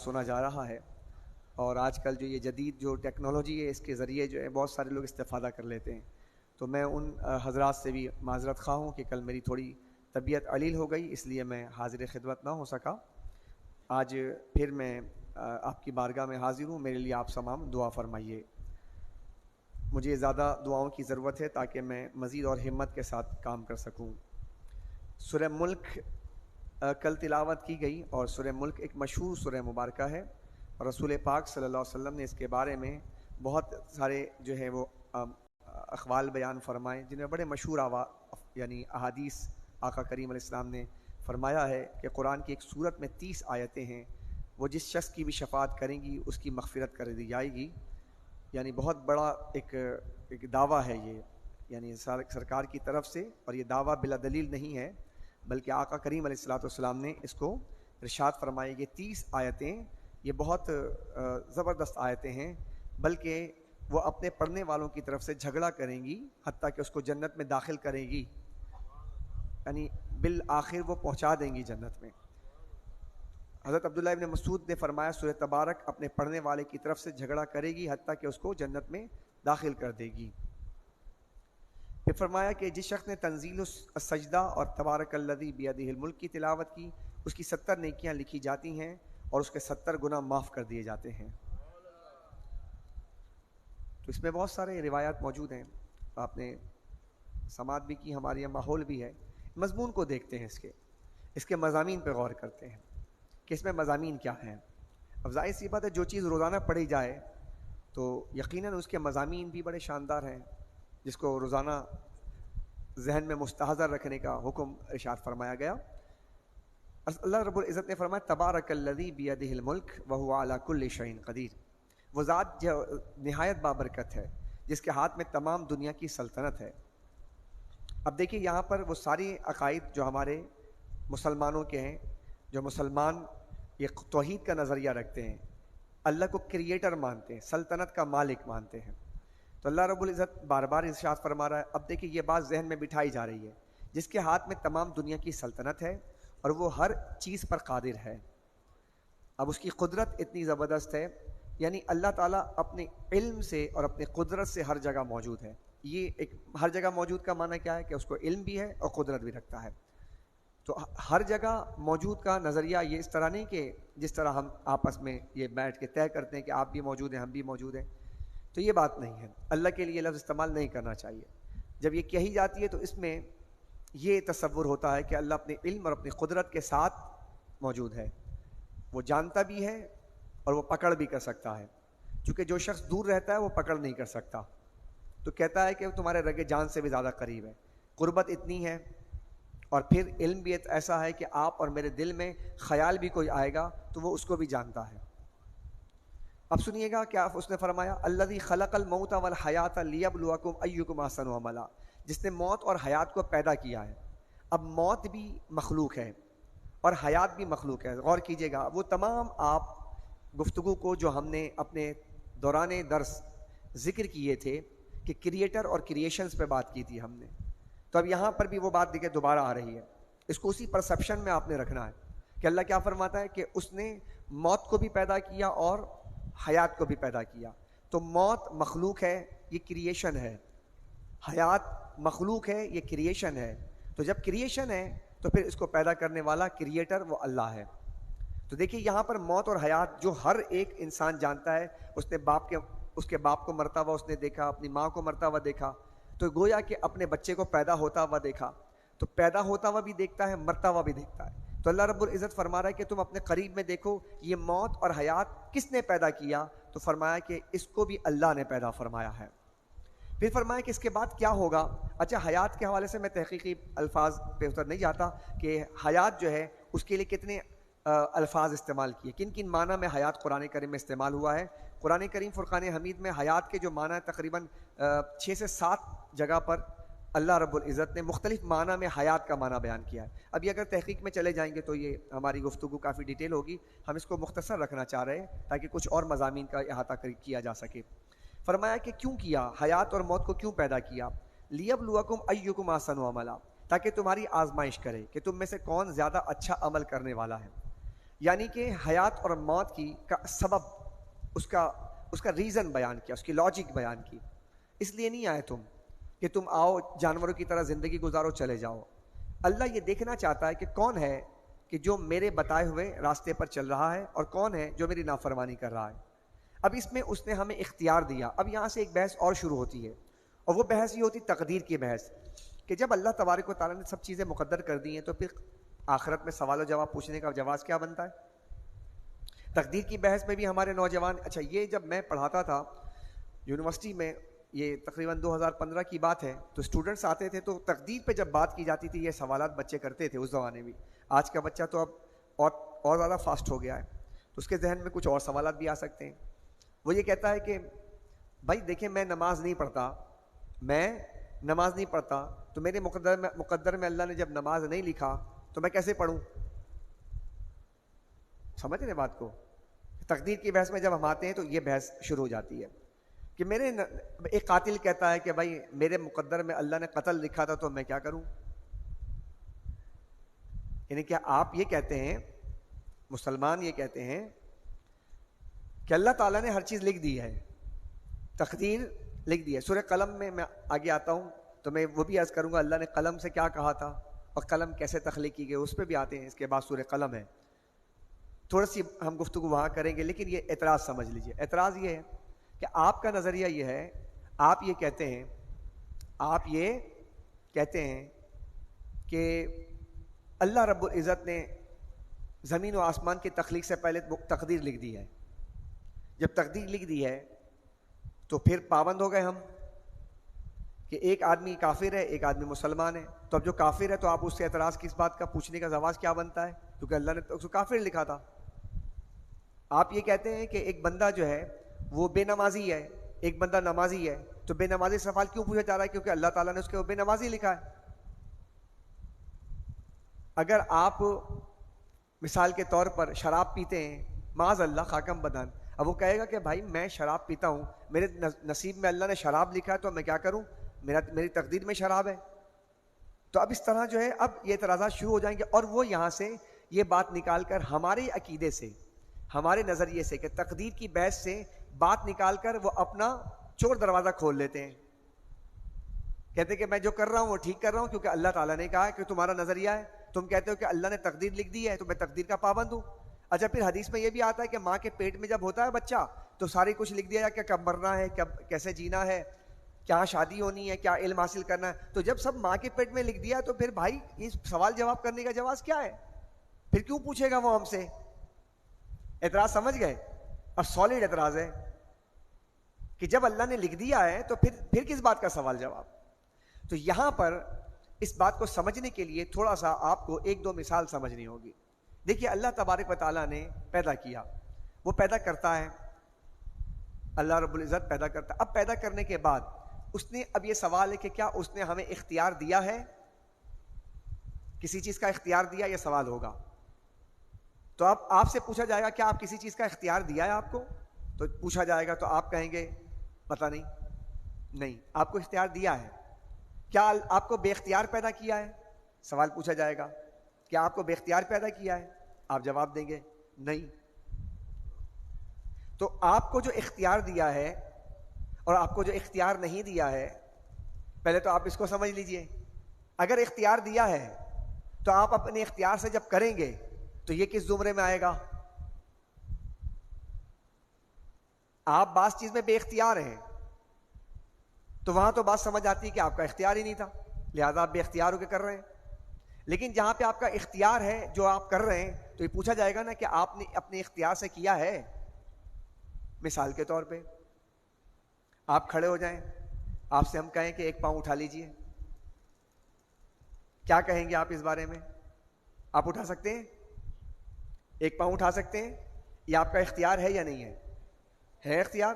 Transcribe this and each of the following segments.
سنا جا رہا ہے، اور آج کل جو یہ جدید جو ٹیکنالوجی ہے اس کے ذریعے جو ہے بہت سارے لوگ استفادہ کر لیتے ہیں. تو میں ان حضرات سے بھی معذرت خواہ ہوں کہ کل میری تھوڑی طبیعت علیل ہو گئی، اس لیے میں حاضر خدمت نہ ہو سکا. آج پھر میں آپ کی بارگاہ میں حاضر ہوں. میرے لیے آپ تمام دعا فرمائیے. مجھے زیادہ دعاؤں کی ضرورت ہے تاکہ میں مزید اور ہمت کے ساتھ کام کر سکوں. سورہ ملک کل تلاوت کی گئی، اور سورہ ملک ایک مشہور سورہ مبارکہ ہے، اور رسول پاک صلی اللہ علیہ وسلم نے اس کے بارے میں بہت سارے جو ہے وہ اقوال بیان فرمائے، جن میں بڑے مشہور یعنی احادیث آقا کریم علیہ السلام نے فرمایا ہے کہ قرآن کی ایک سورت میں 30 آیتیں ہیں، وہ جس شخص کی بھی شفاعت کریں گی اس کی مغفرت کر دی جائے گی. یعنی بہت بڑا ایک دعویٰ ہے یہ، یعنی سرکار کی طرف سے، اور یہ دعویٰ بلا دلیل نہیں ہے، بلکہ آقا کریم علیہ الصلوۃ والسلام نے اس کو ارشاد فرمائی. یہ 30 آیتیں یہ بہت زبردست آیتیں ہیں، بلکہ وہ اپنے پڑھنے والوں کی طرف سے جھگڑا کریں گی حتیٰ کہ اس کو جنت میں داخل کریں گی، یعنی بالآخر وہ پہنچا دیں گی جنت میں. حضرت عبداللہ ابن مسعود نے فرمایا سورہ تبارک اپنے پڑھنے والے کی طرف سے جھگڑا کرے گی حتیٰ کہ اس کو جنت میں داخل کر دے گی. پھر فرمایا کہ جس شخص نے تنزیل السجدہ اور تبارک الذی بیدہ الملک کی تلاوت کی، اس کی 70 نیکیاں لکھی جاتی ہیں اور اس کے 70 گناہ معاف کر دیے جاتے ہیں. تو اس میں بہت سارے روایات موجود ہیں، آپ نے سماعت بھی کی، ہمارے یہاں ماحول بھی ہے. مضمون کو دیکھتے ہیں، اس کے مضامین پہ غور کرتے ہیں کہ اس میں مضامین کیا ہیں. اب ظاہر سی بات ہے جو چیز روزانہ پڑھی جائے تو یقیناً اس کے مضامین بھی بڑے شاندار ہیں، جس کو روزانہ ذہن میں مستحضر رکھنے کا حکم ارشاد فرمایا گیا. اللہ رب العزت نے فرمایا تبارک الذی بیدہ الملک وہو علی کل شیء قدیر. وہ ذات جو نہایت بابرکت ہے، جس کے ہاتھ میں تمام دنیا کی سلطنت ہے. اب دیکھیے یہاں پر وہ ساری عقائد جو ہمارے مسلمانوں کے ہیں، جو مسلمان یہ توحید کا نظریہ رکھتے ہیں، اللہ کو کریٹر مانتے ہیں، سلطنت کا مالک مانتے ہیں، تو اللہ رب العزت بار بار ارشاد فرما رہا ہے. اب دیکھیے یہ بات ذہن میں بٹھائی جا رہی ہے، جس کے ہاتھ میں تمام دنیا کی سلطنت ہے اور وہ ہر چیز پر قادر ہے. اب اس کی قدرت اتنی زبردست ہے، یعنی اللہ تعالیٰ اپنے علم سے اور اپنے قدرت سے ہر جگہ موجود ہے. یہ ایک ہر جگہ موجود کا معنی کیا ہے کہ اس کو علم بھی ہے اور قدرت بھی رکھتا ہے. تو ہر جگہ موجود کا نظریہ یہ اس طرح نہیں کہ جس طرح ہم آپس میں یہ بیٹھ کے طے کرتے ہیں کہ آپ بھی موجود ہیں ہم بھی موجود ہیں، تو یہ بات نہیں ہے. اللہ کے لیے لفظ استعمال نہیں کرنا چاہیے. جب یہ کہی جاتی ہے تو اس میں یہ تصور ہوتا ہے کہ اللہ اپنے علم اور اپنی قدرت کے ساتھ موجود ہے، وہ جانتا بھی ہے اور وہ پکڑ بھی کر سکتا ہے. چونکہ جو شخص دور رہتا ہے وہ پکڑ نہیں کر سکتا، تو کہتا ہے کہ وہ تمہارے رگ جان سے بھی زیادہ قریب ہے. قربت اتنی ہے، اور پھر علم بھی ایسا ہے کہ آپ اور میرے دل میں خیال بھی کوئی آئے گا تو وہ اس کو بھی جانتا ہے. اب سنیے گا کیا اس نے فرمایا الذی خلق الموت والحیات لیبلوکم ایکم احسن عملا. جس نے موت اور حیات کو پیدا کیا ہے. اب موت بھی مخلوق ہے اور حیات بھی مخلوق ہے. غور کیجیے گا، وہ تمام آپ گفتگو کو جو ہم نے اپنے دوران درس ذکر کیے تھے کہ کریٹر اور کریشنز پہ بات کی تھی ہم نے، تو اب یہاں پر بھی وہ بات دیکھیں دوبارہ آ رہی ہے. اس کو اسی پرسپشن میں آپ نے رکھنا ہے کہ اللہ کیا فرماتا ہے کہ اس نے موت کو بھی پیدا کیا اور حیات کو بھی پیدا کیا. تو موت مخلوق ہے، یہ کریشن ہے. حیات مخلوق ہے، یہ کریشن ہے. تو جب کریشن ہے تو پھر اس کو پیدا کرنے والا کریٹر وہ اللہ ہے. تو دیکھیے یہاں پر موت اور حیات جو ہر ایک انسان جانتا ہے. اس کے باپ کو مرتا ہوا اس نے دیکھا، اپنی ماں کو مرتا ہوا دیکھا، تو گویا کہ اپنے بچے کو پیدا ہوتا ہوا دیکھا. تو پیدا ہوتا ہوا بھی دیکھتا ہے، مرتا ہوا بھی دیکھتا ہے. تو اللہ رب العزت فرما رہا ہے کہ تم اپنے قریب میں دیکھو یہ موت اور حیات کس نے پیدا کیا. تو فرمایا کہ اس کو بھی اللہ نے پیدا فرمایا ہے. پھر فرمایا کہ اس کے بعد کیا ہوگا. اچھا حیات کے حوالے سے میں تحقیقی الفاظ پہ اتر نہیں جاتا کہ حیات جو ہے اس کے لیے کتنے الفاظ استعمال کیے، کن کن معنی میں حیات قرآن کریم میں استعمال ہوا ہے. قرآن کریم فرقان حمید میں حیات کے جو معنی ہیں تقریباً 6 سے 7 جگہ پر اللہ رب العزت نے مختلف معنی میں حیات کا معنی بیان کیا ہے. ابھی اگر تحقیق میں چلے جائیں گے تو یہ ہماری گفتگو کافی ڈیٹیل ہوگی، ہم اس کو مختصر رکھنا چاہ رہے ہیں تاکہ کچھ اور مضامین کا احاطہ کیا جا سکے. فرمایا کہ کیوں کیا، حیات اور موت کو کیوں پیدا کیا. لیبلوکم ایکم احسن عملا، تاکہ تمہاری آزمائش کرے کہ تم میں سے کون زیادہ اچھا عمل کرنے والا ہے. یعنی کہ حیات اور موت کی کا سبب، اس کا ریزن بیان کیا، اس کی لاجک بیان کی. اس لیے نہیں آئے تم کہ تم آؤ جانوروں کی طرح زندگی گزارو چلے جاؤ. اللہ یہ دیکھنا چاہتا ہے کہ کون ہے کہ جو میرے بتائے ہوئے راستے پر چل رہا ہے اور کون ہے جو میری نافرمانی کر رہا ہے. اب اس میں اس نے ہمیں اختیار دیا. اب یہاں سے ایک بحث اور شروع ہوتی ہے، اور وہ بحث یہ ہوتی تقدیر کی بحث، کہ جب اللہ تبارک و تعالیٰ نے سب چیزیں مقدر کر دی ہیں تو پھر آخرت میں سوال و جواب پوچھنے کا جواز کیا بنتا ہے؟ تقدیر کی بحث میں بھی ہمارے نوجوان، اچھا یہ جب میں پڑھاتا تھا یونیورسٹی میں، یہ تقریباً 2015 کی بات ہے، تو اسٹوڈنٹس آتے تھے تو تقدیر پہ جب بات کی جاتی تھی یہ سوالات بچے کرتے تھے اس زمانے میں. آج کا بچہ تو اب اور زیادہ فاسٹ ہو گیا ہے، تو اس کے ذہن میں کچھ اور سوالات بھی آ سکتے ہیں. وہ یہ کہتا ہے کہ بھائی دیکھیں میں نماز نہیں پڑھتا تو میرے مقدر میں اللہ نے جب نماز نہیں لکھا تو میں کیسے پڑھوں؟ سمجھ رہے بات کو؟ تقدیر کی بحث میں جب ہم آتے ہیں تو یہ بحث شروع ہو جاتی ہے کہ ایک قاتل کہتا ہے کہ بھائی میرے مقدر میں اللہ نے قتل لکھا تھا تو میں کیا کروں؟ یعنی کیا آپ یہ کہتے ہیں، مسلمان یہ کہتے ہیں کہ اللہ تعالیٰ نے ہر چیز لکھ دی ہے، تقدیر لکھ دی ہے. سورہ قلم میں آگے آتا ہوں تو میں وہ بھی عرض کروں گا اللہ نے قلم سے کیا کہا تھا اور قلم کیسے تخلیق کی گئی، اس پہ بھی آتے ہیں. اس کے بعد سورہ قلم ہے، تھوڑا سی ہم گفتگو وہاں کریں گے. لیکن یہ اعتراض سمجھ لیجئے. اعتراض یہ ہے کہ آپ کا نظریہ یہ ہے، آپ یہ کہتے ہیں کہ اللہ رب العزت نے زمین و آسمان کی تخلیق سے پہلے تقدیر لکھ دی ہے. جب تقدیر لکھ دی ہے تو پھر پابند ہو گئے ہم کہ ایک آدمی کافر ہے ایک آدمی مسلمان ہے. تو اب جو کافر ہے تو آپ اس سے اعتراض کس بات کا، پوچھنے کا جواز کیا بنتا ہے؟ کیونکہ اللہ نے اس کو کافر لکھا تھا. آپ یہ کہتے ہیں کہ ایک بندہ جو ہے وہ بے نمازی ہے، ایک بندہ نمازی ہے، تو بے نمازی سوال کیوں پوچھا جا رہا ہے؟ کیونکہ اللہ تعالیٰ نے اس کے بے نمازی لکھا ہے. اگر آپ مثال کے طور پر شراب پیتے ہیں، معاذ اللہ خاکم بدن، اب وہ کہے گا کہ بھائی میں شراب پیتا ہوں، میرے نصیب میں اللہ نے شراب لکھا ہے تو میں کیا کروں، میری تقدیر میں شراب ہے. تو اب اس طرح جو ہے اب یہ اعتراضات شروع ہو جائیں گے، اور وہ یہاں سے یہ بات نکال کر ہمارے عقیدے سے، ہمارے نظریے سے کہ تقدیر کی بحث سے بات نکال کر وہ اپنا چور دروازہ کھول لیتے ہیں. کہتے ہیں کہ میں جو کر رہا ہوں وہ ٹھیک کر رہا ہوں کیونکہ اللہ تعالیٰ نے کہا ہے کہ تمہارا نظریہ ہے. تم کہتے ہو کہ اللہ نے تقدیر لکھ دی ہے تو میں تقدیر کا پابند ہوں. اچھا پھر حدیث میں یہ بھی آتا ہے کہ ماں کے پیٹ میں جب ہوتا ہے بچہ تو ساری کچھ لکھ دیا کہ کب مرنا ہے، کب کیسے جینا ہے، کیا شادی ہونی ہے، کیا علم حاصل کرنا ہے. تو جب سب ماں کے پیٹ میں لکھ دیا تو پھر بھائی اس سوال جواب کرنے کا جواز کیا ہے؟ پھر کیوں پوچھے گا وہ ہم سے؟ اعتراض سمجھ گئے؟ اب سالڈ اعتراض ہے کہ جب اللہ نے لکھ دیا ہے تو پھر کس بات کا سوال جواب؟ تو یہاں پر اس بات کو سمجھنے کے لیے تھوڑا سا آپ کو ایک دو مثال سمجھنی ہوگی. دیکھیے اللہ تبارک و تعالیٰ نے پیدا کیا، وہ پیدا کرتا ہے، اللہ رب العزت پیدا کرتا ہے. اب پیدا کرنے کے بعد اس نے، اب یہ سوال ہے کہ کیا اس نے ہمیں اختیار دیا ہے؟ کسی چیز کا اختیار دیا؟ یہ سوال ہوگا. تو اب آپ سے پوچھا جائے گا کیا آپ کسی چیز کا اختیار دیا ہے آپ کو؟ تو پوچھا جائے گا تو آپ کہیں گے پتہ نہیں. آپ کو اختیار دیا ہے. کیا آپ کو بے اختیار پیدا کیا ہے؟ سوال پوچھا جائے گا کیا آپ کو بے اختیار پیدا کیا ہے؟ آپ جواب دیں گے نہیں. تو آپ کو جو اختیار دیا ہے اور آپ کو جو اختیار نہیں دیا ہے، پہلے تو آپ اس کو سمجھ لیجئے. اگر اختیار دیا ہے تو آپ اپنے اختیار سے جب کریں گے تو یہ کس زمرے میں آئے گا؟ آپ بعض چیز میں بے اختیار ہیں تو وہاں تو بات سمجھ آتی ہے کہ آپ کا اختیار ہی نہیں تھا، لہذا آپ بے اختیار ہو کے کر رہے ہیں. لیکن جہاں پہ آپ کا اختیار ہے جو آپ کر رہے ہیں تو یہ پوچھا جائے گا نا کہ آپ نے اپنے اختیار سے کیا ہے. مثال کے طور پہ آپ کھڑے ہو جائیں، آپ سے ہم کہیں کہ ایک پاؤں اٹھا لیجئے، کیا کہیں گے آپ اس بارے میں؟ آپ اٹھا سکتے ہیں؟ ایک پاؤں اٹھا سکتے ہیں؟ یہ آپ کا اختیار ہے یا نہیں ہے؟ ہے اختیار.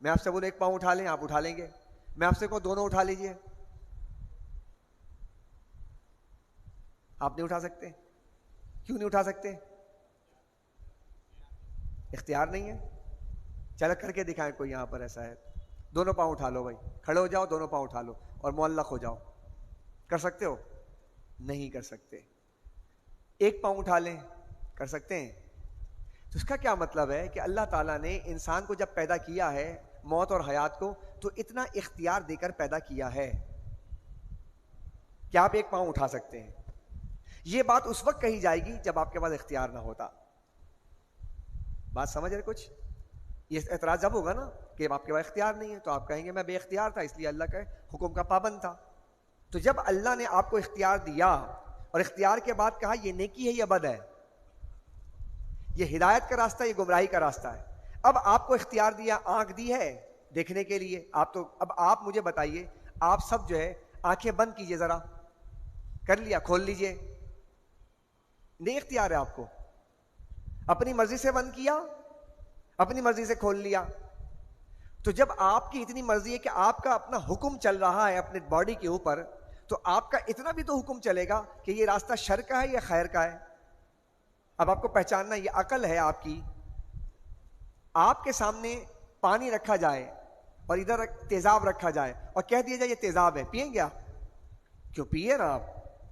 میں آپ سے بولوں ایک پاؤں اٹھا لیں، آپ اٹھا لیں گے. میں آپ سے کہوں دونوں اٹھا لیجئے، آپ نہیں اٹھا سکتے. کیوں نہیں اٹھا سکتے؟ اختیار نہیں ہے. چلو کر کے دکھائیں کوئی یہاں پر ایسا ہے. دونوں پاؤں اٹھا لو بھائی، کھڑے ہو جاؤ، دونوں پاؤں اٹھا لو اور معلق ہو جاؤ. کر سکتے ہو؟ نہیں کر سکتے. ایک پاؤں اٹھا لیں، کر سکتے ہیں؟ تو اس کا کیا مطلب ہے کہ اللہ تعالیٰ نے انسان کو جب پیدا کیا ہے موت اور حیات کو تو اتنا اختیار دے کر پیدا کیا ہے کہ آپ ایک پاؤں اٹھا سکتے ہیں. یہ بات اس وقت کہی جائے گی جب آپ کے پاس اختیار نہ ہوتا. بات سمجھ رہے کچھ؟ یہ اعتراض جب ہوگا نا کہ آپ کے پاس اختیار نہیں ہے تو آپ کہیں گے میں بے اختیار تھا اس لیے اللہ کے حکم کا پابند تھا. تو جب اللہ نے آپ کو اختیار دیا اور اختیار کے بعد کہا یہ نیکی ہے یا بد ہے, یہ ہدایت کا راستہ یہ گمراہی کا راستہ ہے, اب آپ کو اختیار دیا, آنکھ دی ہے دیکھنے کے لیے, آپ تو اب آپ مجھے بتائیے, آپ سب جو ہے آنکھیں بند کیجئے, ذرا کر لیا, کھول لیجئے, نہیں اختیار ہے آپ کو, اپنی مرضی سے بند کیا, اپنی مرضی سے کھول لیا. تو جب آپ کی اتنی مرضی ہے کہ آپ کا اپنا حکم چل رہا ہے اپنے باڈی کے اوپر, تو آپ کا اتنا بھی تو حکم چلے گا کہ یہ راستہ شر کا ہے یا خیر کا ہے. اب آپ کو پہچاننا, یہ عقل ہے آپ کی. آپ کے سامنے پانی رکھا جائے اور ادھر تیزاب رکھا جائے اور کہہ دیا جائے یہ تیزاب ہے, پیئیں گے آپ؟ کیوں پیئے نا آپ,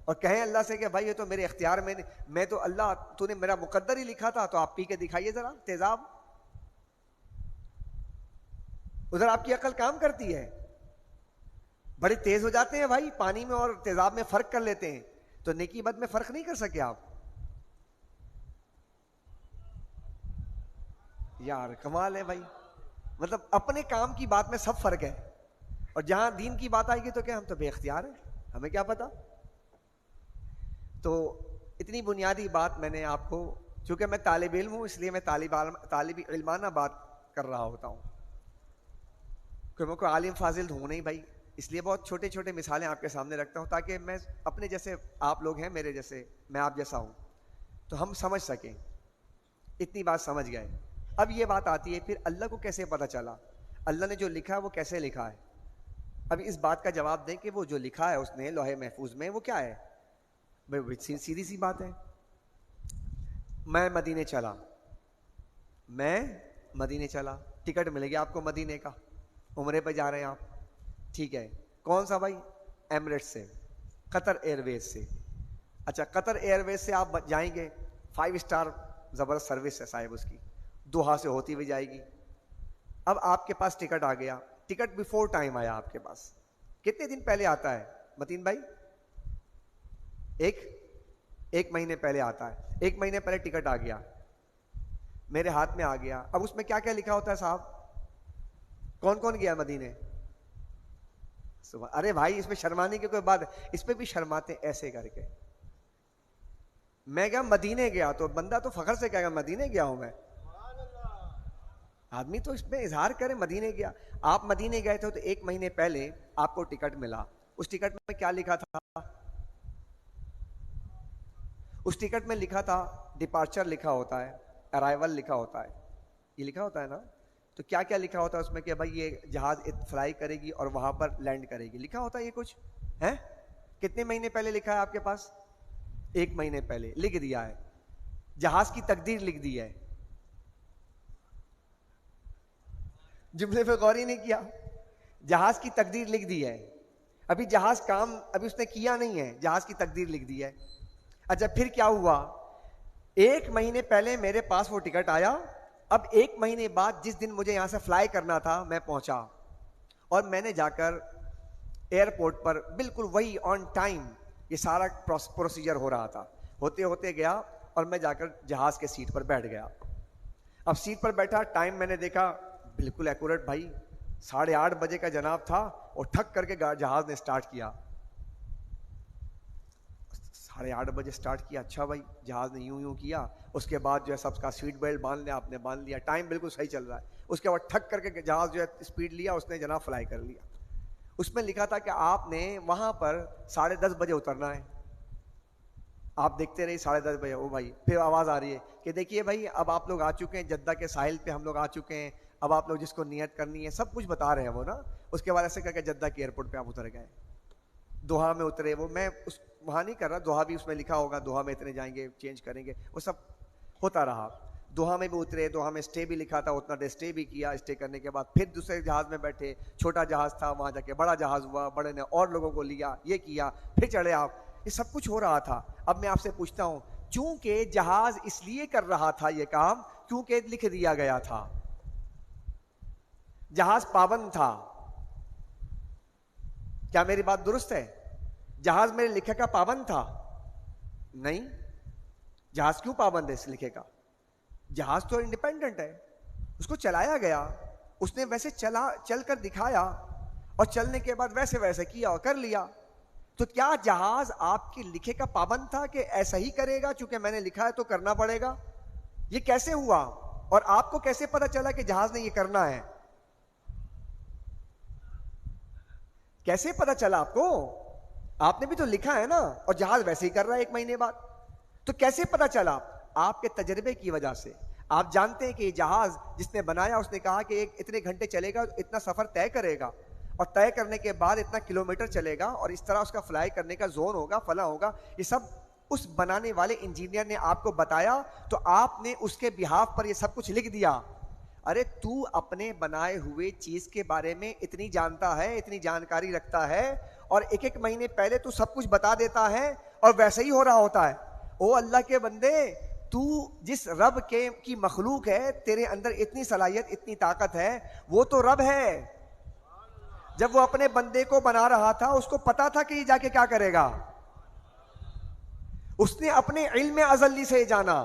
اور کہیں اللہ سے کہ بھائی یہ تو میرے اختیار میں, میں تو اللہ تو نے میرا مقدر ہی لکھا تھا, تو آپ پی کے دکھائیے ذرا تیزاب. ادھر آپ کی عقل کام کرتی ہے, بڑے تیز ہو جاتے ہیں بھائی, پانی میں اور تیزاب میں فرق کر لیتے ہیں. تو نیکی بد میں فرق نہیں کر سکے آپ. یار کمال ہے بھائی, مطلب اپنے کام کی بات میں سب فرق ہے, اور جہاں دین کی بات آئے گی تو کہ ہم تو بے اختیار ہیں, ہمیں کیا پتا. تو اتنی بنیادی بات میں نے آپ کو, چونکہ میں طالب علم ہوں اس لیے میں طالب علمانہ بات کر رہا ہوتا ہوں, کہ میں کوئی عالم فاضل ہوں نہیں بھائی, اس لیے بہت چھوٹے چھوٹے مثالیں آپ کے سامنے رکھتا ہوں تاکہ میں اپنے جیسے آپ لوگ ہیں, میرے جیسے, میں آپ جیسا ہوں, تو ہم سمجھ سکیں. اتنی بات سمجھ گئے. اب یہ بات آتی ہے پھر اللہ کو کیسے پتا چلا, اللہ نے جو لکھا وہ کیسے لکھا ہے. اب اس بات کا جواب دیں کہ وہ جو لکھا ہے اس نے لوح محفوظ میں وہ کیا ہے. سیدھی سی بات ہے, میں مدینے چلا, ٹکٹ ملے گی آپ کو مدینے کا, عمرے پہ جا رہے ہیں آپ, ٹھیک ہے, کون سا بھائی؟ ایمریٹس سے, قطر ایئر ویز سے. اچھا قطر ایئر ویز سے آپ جائیں گے, 5 اسٹار زبردست سروس ہے صاحب اس کی, دوحہ سے ہوتی ہوئی جائے گی. اب آپ کے پاس ٹکٹ آ گیا, ٹکٹ بیفور ٹائم آیا آپ کے پاس. کتنے دن پہلے آتا ہے متین بھائی؟ ایک مہینے پہلے آتا ہے. 1 مہینے پہلے ٹکٹ آ گیا, میرے ہاتھ میں آ گیا. اب اس میں کیا کیا لکھا ہوتا ہے صاحب؟ کون کون گیا مدینے؟ ارے بھائی اس میں شرمانے کی کوئی بات ہے, اس پہ بھی شرماتے ایسے کر کے. میں کیا مدینے گیا, تو بندہ تو فخر سے کہے گا مدینے گیا ہوں میں, آدمی تو اس میں اظہار کرے مدینے گیا. آپ مدینے گئے تھے تو 1 مہینے پہلے آپ کو ٹکٹ ملا, اس ٹکٹ میں کیا لکھا تھا؟ اس ٹکٹ میں لکھا تھا ڈپارچر لکھا ہوتا ہے, ارائیول لکھا ہوتا ہے, یہ لکھا ہوتا ہے نا. تو کیا کیا لکھا ہوتا ہے اس میں کہ بھائی یہ جہاز فلائی کرے گی اور وہاں پر لینڈ کرے گی, لکھا ہوتا ہے یہ کچھ ہے. کتنے مہینے پہلے لکھا ہے آپ کے پاس؟ 1 مہینے پہلے لکھ دیا ہے. جہاز کی تقدیر لکھ دی ہے. جملے پہ غور ہی نہیں کیا, جہاز کی تقدیر لکھ دی ہے. ابھی جہاز کام ابھی اس نے کیا نہیں ہے, جہاز کی تقدیر لکھ دی ہے. اچھا پھر کیا ہوا, 1 مہینے پہلے میرے پاس وہ ٹکٹ آیا. اب 1 مہینے بعد جس دن مجھے یہاں سے فلائی کرنا تھا میں پہنچا, اور میں نے جا کر ایئرپورٹ پر بالکل وہی آن ٹائم یہ سارا پروسیجر ہو رہا تھا. ہوتے ہوتے گیا اور میں جا کر جہاز کے سیٹ پر بیٹھ گیا. اب سیٹ پر بیٹھا, ٹائم میں نے دیکھا بالکل ایکوریٹ بھائی, 8:30 بجے کا جناب تھا, اور ٹھک کر کے جہاز نے سٹارٹ کیا. 8:30 بجے سٹارٹ کیا, اچھا بھائی جہاز نے یوں کیا, اس کے بعد جو ہے سب کا سیٹ بیلٹ باندھ لیا, آپ نے باندھ لیا, ٹائم بالکل صحیح چل رہا ہے. اس کے بعد ٹھک کر کے جہاز جو ہے اسپیڈ لیا, اس نے جناب فلائی کر لیا. اس میں لکھا تھا کہ آپ نے وہاں پر 10:30 بجے اترنا ہے. آپ دیکھتے رہے 10:30 بجے, او بھائی پھر آواز آ رہی ہے کہ دیکھیے بھائی اب آپ لوگ آ چکے ہیں جدہ کے ساحل پہ, ہم لوگ آ چکے ہیں, اب آپ لوگ جس کو نیت کرنی ہے سب کچھ بتا رہے ہیں وہ نا. اس کے بعد ایسے کر کے جدہ کے ایئرپورٹ پہ آپ اتر گئے, دوحہ میں اترے. وہ میں اس وہاں نہیں کر رہا, دوحہ بھی اس میں لکھا ہوگا, دوحہ میں اتنے جائیں گے چینج کریں گے, وہ سب ہوتا رہا. دوحہ میں بھی اترے, دوحہ میں اسٹے بھی لکھا تھا, اتنا دیر اسٹے بھی کیا. اسٹے کرنے کے بعد پھر دوسرے جہاز میں بیٹھے, چھوٹا جہاز تھا, وہاں جا کے بڑا جہاز ہوا, بڑے نے اور لوگوں کو لیا, یہ کیا, پھر چڑھے آپ. یہ سب کچھ ہو رہا تھا. اب میں آپ سے پوچھتا ہوں, چونکہ جہاز اس لیے کر رہا تھا یہ کام کیونکہ لکھ دیا گیا تھا. جہاز پابند تھا. کیا میری بات درست ہے؟ جہاز میرے لکھے کا پابند تھا؟ نہیں. جہاز کیوں پابند ہے اس لکھے کا؟ جہاز تو انڈیپینڈنٹ ہے, اس کو چلایا گیا, اس نے ویسے چل کر دکھایا, اور چلنے کے بعد ویسے ویسے کیا اور کر لیا. تو کیا جہاز آپ کے لکھے کا پابند تھا کہ ایسا ہی کرے گا چونکہ میں نے لکھا ہے تو کرنا پڑے گا؟ یہ کیسے ہوا؟ اور آپ کو کیسے پتا چلا کہ جہاز نے یہ کرنا ہے؟ کیسے پتا چلا آپ کو؟ آپ نے بھی تو لکھا ہے نا, اور جہاز ویسے ہی کر رہا ہے 1 مہینے بعد. تو کیسے پتا چلا؟ آپ کے تجربے کی وجہ سے. آپ جانتے ہیں کہ یہ جہاز جس نے بنایا اس نے کہا کہ اتنے گھنٹے چلے گا, اتنا سفر طے کرے گا, اور طے کرنے کے بعد اتنا کلومیٹر چلے گا, اور اس طرح اس کا فلائی کرنے کا زون ہوگا, فلاں ہوگا. یہ سب اس بنانے والے انجینئر نے آپ کو بتایا, تو آپ نے اس کے بہاف پر یہ سب کچھ لکھ دیا. ارے تو اپنے بنائے ہوئے چیز کے بارے میں اتنی جانتا ہے, اتنی جانکاری رکھتا ہے, اور 1 مہینے پہلے تو سب کچھ بتا دیتا ہے, اور ویسے ہی ہو رہا ہوتا ہے. او اللہ کے بندے, تو جس رب کی مخلوق ہے, تیرے اندر اتنی صلاحیت, اتنی طاقت ہے, وہ تو رب ہے. جب وہ اپنے بندے کو بنا رہا تھا اس کو پتا تھا کہ یہ جا کے کیا کرے گا. اس نے اپنے علم ازلی سے جانا,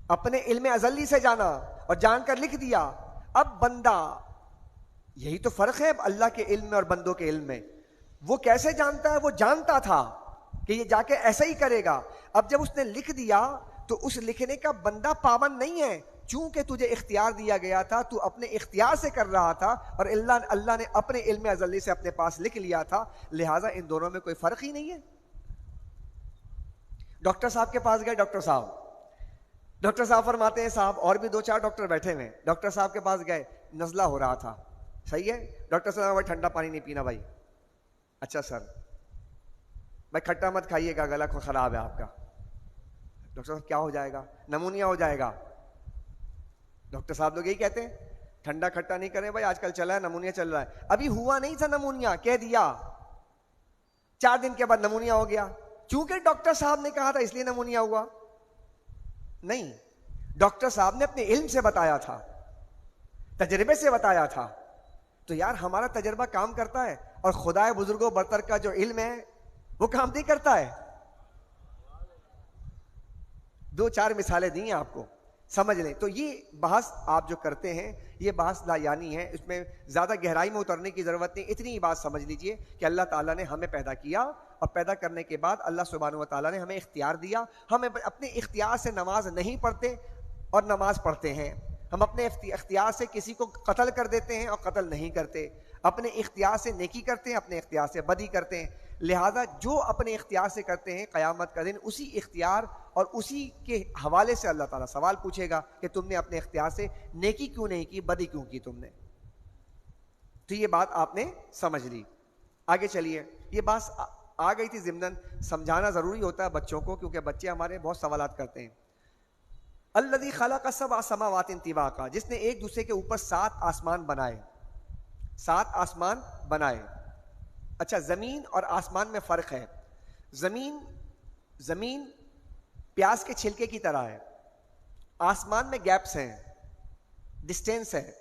اپنے علم ازلی سے جانا, اور جان کر لکھ دیا. اب بندہ, یہی تو فرق ہے اللہ کے علم میں اور بندوں کے علم میں. وہ کیسے جانتا ہے؟ وہ جانتا تھا کہ یہ جا کے ایسا ہی کرے گا. اب جب اس نے لکھ دیا تو اس لکھنے کا بندہ پابند نہیں ہے, چونکہ تجھے اختیار دیا گیا تھا, تو اپنے اختیار سے کر رہا تھا, اور اللہ نے اپنے علم ازلی سے اپنے پاس لکھ لیا تھا. لہٰذا ان دونوں میں کوئی فرق ہی نہیں ہے. ڈاکٹر صاحب کے پاس گئے, ڈاکٹر صاحب فرماتے ہیں صاحب, اور بھی 2-4 ڈاکٹر بیٹھے ہوئے, ڈاکٹر صاحب کے پاس گئے, نزلہ ہو رہا تھا. صحیح ہے, ڈاکٹر صاحب بھائی ٹھنڈا پانی نہیں پینا بھائی. اچھا سر, بھائی کھٹا مت کھائیے گا, گلا خراب ہے آپ کا. ڈاکٹر صاحب کیا ہو جائے گا؟ نمونیا ہو جائے گا. ڈاکٹر صاحب لوگ یہی کہتے ہیں, ٹھنڈا کھٹا نہیں کریں بھائی, آج کل چلا ہے نمونیا چل رہا ہے. ابھی ہوا نہیں تھا نمونیا, کہہ دیا, 4 دن کے بعد نمونیا ہو گیا. چونکہ ڈاکٹر صاحب نے کہا تھا اس لیے نمونیا ہوا؟ نہیں, ڈاکٹر صاحب نے اپنے علم سے بتایا تھا, تجربے سے بتایا تھا. تو یار ہمارا تجربہ کام کرتا ہے, اور خدائے بزرگوں برتر کا جو علم ہے وہ کام نہیں کرتا ہے. 2-4 مثالیں دی ہیں آپ کو, سمجھ لیں. تو یہ بحث آپ جو کرتے ہیں یہ بحث لا یعنی ہے, اس میں زیادہ گہرائی میں اترنے کی ضرورت نہیں. اتنی ہی بات سمجھ لیجئے کہ اللہ تعالیٰ نے ہمیں پیدا کیا, اور پیدا کرنے کے بعد اللہ سبحانہ و تعالیٰ نے ہمیں اختیار دیا. ہم اپنے اختیار سے نماز نہیں پڑھتے اور نماز پڑھتے ہیں. ہم اپنے اختیار سے کسی کو قتل کر دیتے ہیں اور قتل نہیں کرتے. اپنے اختیار سے نیکی کرتے ہیں, اپنے اختیار سے بدی کرتے ہیں. لہذا جو اپنے اختیار سے کرتے ہیں, قیامت کا دن اسی اختیار اور اسی کے حوالے سے اللہ تعالیٰ سوال پوچھے گا کہ تم نے اپنے اختیار سے نیکی کیوں نہیں کی, بدی کیوں کی تم نے. تو یہ بات آپ نے سمجھ لی. آگے چلیے, یہ بات آ گئی تھی ضمناً, سمجھانا ضروری ہوتا ہے بچوں کو, کیونکہ بچے ہمارے بہت سوالات کرتے ہیں. الذی خلق 7 سماوات طباقا, جس نے ایک دوسرے کے اوپر 7 آسمان بنائے, 7 آسمان بنائے. اچھا, زمین اور آسمان میں فرق ہے. زمین پیاز کے چھلکے کی طرح ہے, آسمان میں گیپس ہیں, ڈسٹینس ہے,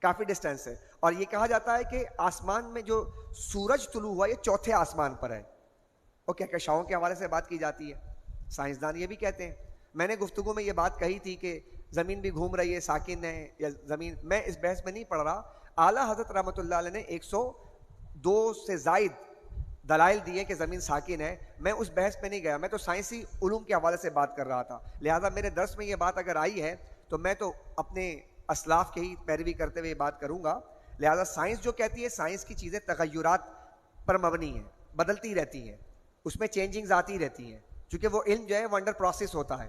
کافی ڈسٹینس ہے. اور یہ کہا جاتا ہے کہ آسمان میں جو سورج طلوع ہوا یہ 4تھے آسمان پر ہے. اور کہکشاؤں کے حوالے سے بات کی جاتی ہے, سائنسدان یہ بھی کہتے ہیں. میں نے گفتگو میں یہ بات کہی تھی کہ زمین بھی گھوم رہی ہے, ساکن ہے یا زمین, میں اس بحث میں نہیں پڑھ رہا. اعلیٰ حضرت رحمۃ اللہ علیہ نے 102 سے زائد دلائل دیے کہ زمین ساکن ہے. میں اس بحث میں نہیں گیا, میں تو سائنسی علوم کے حوالے سے بات کر رہا تھا. لہٰذا میرے درس میں یہ بات اگر آئی ہے تو میں تو اپنے اسلاف کی ہی پیروی کرتے ہوئے بات کروں گا. لہٰذا سائنس جو کہتی ہے, سائنس کی چیزیں تغیرات پر مبنی ہیں, بدلتی رہتی ہیں, اس میں چینجنگز آتی رہتی ہیں, چونکہ وہ علم جو ہے وہ انڈر پروسیس ہوتا ہے.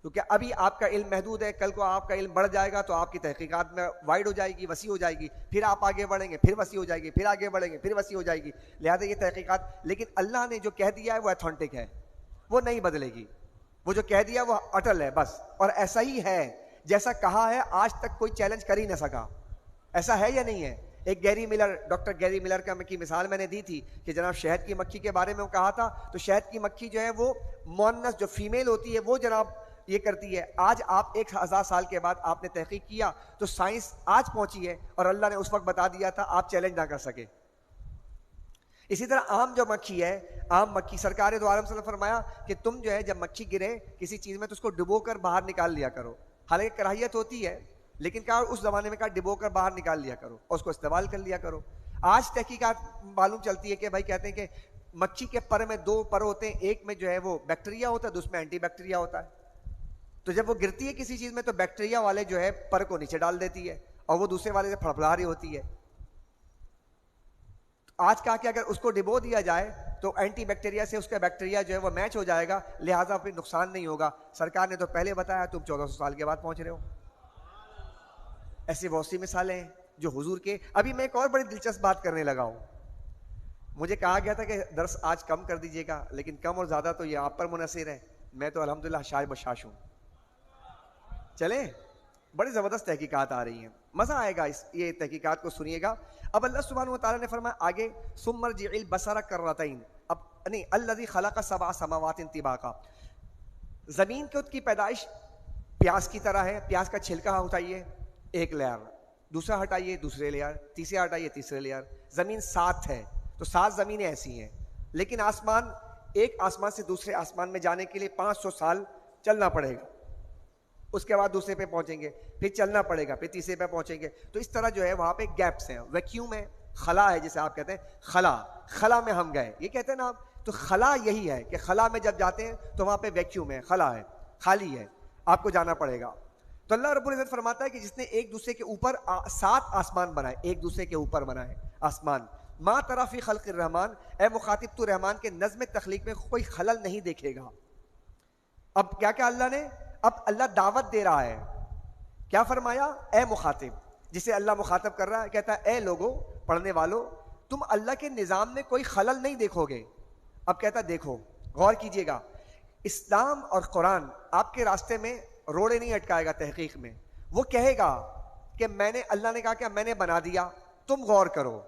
کیونکہ ابھی آپ کا علم محدود ہے, کل کو آپ کا علم بڑھ جائے گا تو آپ کی تحقیقات میں وائڈ ہو جائے گی, وسیع ہو جائے گی, پھر آپ آگے بڑھیں گے, پھر وسیع ہو جائے گی, پھر آگے بڑھیں گے, پھر وسیع ہو جائے گی. لہٰذا یہ تحقیقات, لیکن اللہ نے جو کہہ دیا ہے وہ ایتھنٹک ہے, وہ نہیں بدلے گی. وہ جو کہہ دیا وہ اٹل ہے بس, اور ایسا ہی ہے جیسا کہا ہے. آج تک کوئی چیلنج کر ہی نہ سکا. ایسا ہے یا نہیں ہے؟ ایک ڈاکٹر گیری ملر کی مثال میں نے دی تھی کہ جناب شہد کی مکھی کے بارے میں وہ کہا تھا, تو شہد کی مکھی جو ہے وہ مؤنث جو فیمیل ہوتی ہے وہ جناب یہ کرتی ہے. آج آپ 1000 سال کے بعد آپ نے تحقیق کیا تو سائنس آج پہنچی ہے اور اللہ نے اس وقت بتا دیا تھا, آپ چیلنج نہ کر سکے. اسی طرح عام جو مکھی ہے, عام مکھی, سرکار دو عالم صلی اللہ علیہ وسلم نے فرمایا کہ تم جو ہے جب مکھی گرے کسی چیز میں تو اس کو ڈبو کر باہر نکال لیا کرو. حالانکہ کراہیت ہوتی ہے لیکن کہا اس زمانے میں کہا ڈبو کر باہر نکال لیا کرو اور اس کو استعمال کر لیا کرو. آج تحقیقات معلوم چلتی ہے کہ بھائی کہتے ہیں کہ مکھی کے پر میں 2 پر ہوتے ہیں, ایک میں جو ہے وہ بیکٹیریا ہوتا ہے, دوسرے میں اینٹی بیکٹیریا ہوتا ہے. تو جب وہ گرتی ہے کسی چیز میں تو بیکٹیریا والے جو ہے پر کو نیچے ڈال دیتی ہے اور وہ دوسرے والے سے پھڑپڑا رہی ہوتی ہے. آج کہا کہ اگر اس کو ڈبو دیا جائے تو اینٹی بیکٹیریا سے اس کا بیکٹیریا جو ہے وہ میچ ہو جائے گا, لہٰذا پھر نقصان نہیں ہوگا. سرکار نے تو پہلے بتایا, تم 1400 سال کے بعد پہنچ رہے ہو. ایسی بہت سی مثالیں ہیں جو حضور کے. ابھی میں ایک اور بڑی دلچسپ بات کرنے لگا ہوں. مجھے کہا گیا تھا کہ درس آج کم کر دیجیے گا, لیکن کم اور زیادہ تو یہ آپ پر منحصر ہے. میں تو الحمدللہ شاہ بشاش ہوں. چلیں, بڑی زبردست تحقیقات آ رہی ہیں, مزہ آئے گا یہ تحقیقات کو سنیے گا. اب اللہ سبحانہ وتعالیٰ نے فرمایا آگے ثم ارجع البصر کرتین, اب نہیں الذی خلق 7 سماوات طباقا, زمین کی پیدائش پیاز کی طرح ہے. پیاز کا چھلکا ہٹائیے ایک لیئر, دوسرا ہٹائیے دوسرے لیئر, تیسرا ہٹائیے تیسرے لیئر. زمین 7 ہے تو 7 زمینیں ایسی ہیں, لیکن آسمان, ایک آسمان سے دوسرے آسمان میں جانے کے لیے 500 سال چلنا پڑے گا. اس کے بعد دوسرے پہ پہنچیں گے, پھر چلنا پڑے گا, پھر تیسرے پہ پہنچیں گے. تو اس طرح جو ہے وہاں پہ گیپس ہیں, ویکیوم ہے, خلا ہے جسے آپ کہتے ہیں خلا میں ہم گئے, یہ کہتے ہیں نا آپ. تو خلا یہی ہے کہ خلا میں جب جاتے ہیں تو وہاں پہ ویکیوم ہے, خلا ہے, خالی ہے, آپ کو جانا پڑے گا. تو اللہ رب العزت فرماتا ہے کہ جس نے ایک دوسرے کے اوپر 7 آسمان بنائے, ایک دوسرے کے اوپر بنائے آسمان. ما تری فی خلق الرحمن, اے مخاطب تو رحمان کے نظم تخلیق میں کوئی خلل نہیں دیکھے گا. اب کیا کیا اللہ نے, اب اللہ دعوت دے رہا ہے. کیا فرمایا, اے مخاطب, جسے اللہ مخاطب کر رہا ہے, کہتا ہے اے لوگو, پڑھنے والو, تم اللہ کے نظام میں کوئی خلل نہیں دیکھو گے. اب کہتا دیکھو, غور کیجئے گا, اسلام اور قرآن آپ کے راستے میں روڑے نہیں اٹکائے گا. تحقیق میں وہ کہے گا کہ میں نے, اللہ نے کہا کہ میں نے بنا دیا, تم غور کرو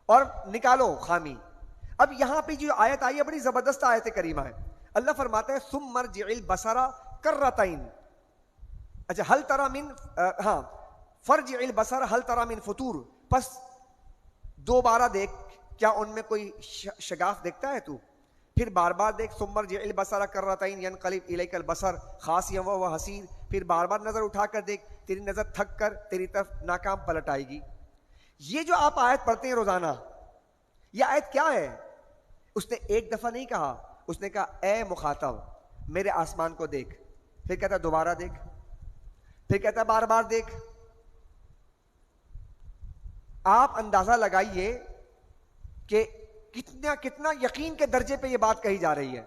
اور نکالو خامی. اب یہاں پہ جو آیت آئی ہے بڑی زبردست آیت کریمہ ہے. اللہ فرماتا ہے ثم ارجع البصر کرتین, اچھا ہل تری من, ہاں فرجع البصر ہل تری من فطور, پس دوبارہ دیکھ کیا ان میں کوئی شگاف دیکھتا ہے تو, پھر بار بار دیکھ. ثم ارجع البصر کرتین ینقلب الیک البصر خاسئا وهو حسیر, پھر بار بار نظر اٹھا کر دیکھ, تیری نظر تھک کر تیری طرف ناکام پلٹ آئے گی. یہ جو آپ آیت پڑھتے ہیں روزانہ, یہ آیت کیا ہے؟ اس نے ایک دفعہ نہیں کہا, اس نے کہا اے مخاطب میرے آسمان کو دیکھ, پھر کہتا دوبارہ دیکھ, پھر کہتا بار بار دیکھ. آپ اندازہ لگائیے کہ کتنا یقین کے درجے پہ یہ بات کہی جا رہی ہے,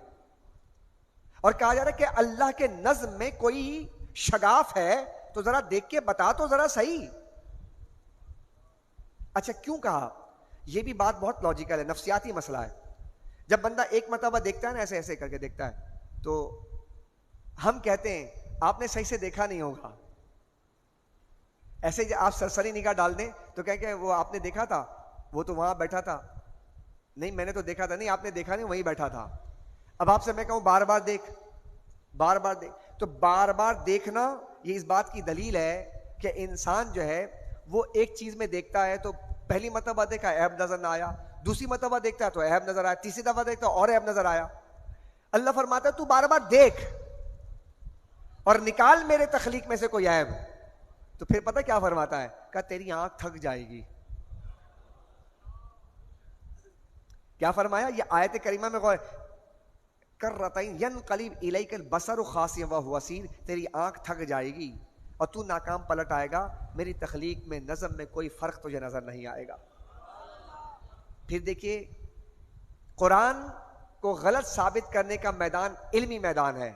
اور کہا جا رہا ہے کہ اللہ کے نظم میں کوئی شگاف ہے تو ذرا دیکھ کے بتا تو ذرا صحیح. اچھا کیوں کہا؟ یہ بھی بات بہت لاجیکل ہے, نفسیاتی مسئلہ ہے. جب بندہ ایک مرتبہ دیکھتا ہے نا, ایسے ایسے کر کے دیکھتا ہے, تو ہم کہتے ہیں آپ نے صحیح سے دیکھا نہیں ہوگا. ایسے آپ سرسری نگاہ ڈال دیں تو کہیں کہ وہ آپ نے دیکھا تھا, وہ تو وہاں بیٹھا تھا. نہیں میں نے تو دیکھا تھا. نہیں آپ نے دیکھا نہیں, وہیں بیٹھا تھا. اب آپ سے میں کہوں بار بار دیکھ, بار بار دیکھ, تو بار بار دیکھنا یہ اس بات کی دلیل ہے کہ انسان جو ہے وہ ایک چیز میں دیکھتا ہے تو پہلی مرتبہ دیکھا عیب نظر نہ آیا, دوسری مرتبہ دیکھتا ہے تو عیب نظر آیا, تیسری دفعہ دیکھتا اور عیب نظر آیا. اللہ فرماتا ہے تو بار بار دیکھ اور نکال میرے تخلیق میں سے کوئی عیب. تو پھر پتہ کیا فرماتا ہے, کہ تیری آنکھ تھک جائے گی. کیا فرمایا؟ یہ آیت کریمہ میں غور, کرتین ینقلب الیک البصر خاسئا وهو حسیر, تیری آنکھ تھک جائے گی اور تو ناکام پلٹ آئے گا. میری تخلیق میں نظم میں کوئی فرق تجھے نظر نہیں آئے گا. پھر دیکھیے قرآن کو غلط ثابت کرنے کا میدان علمی میدان ہے,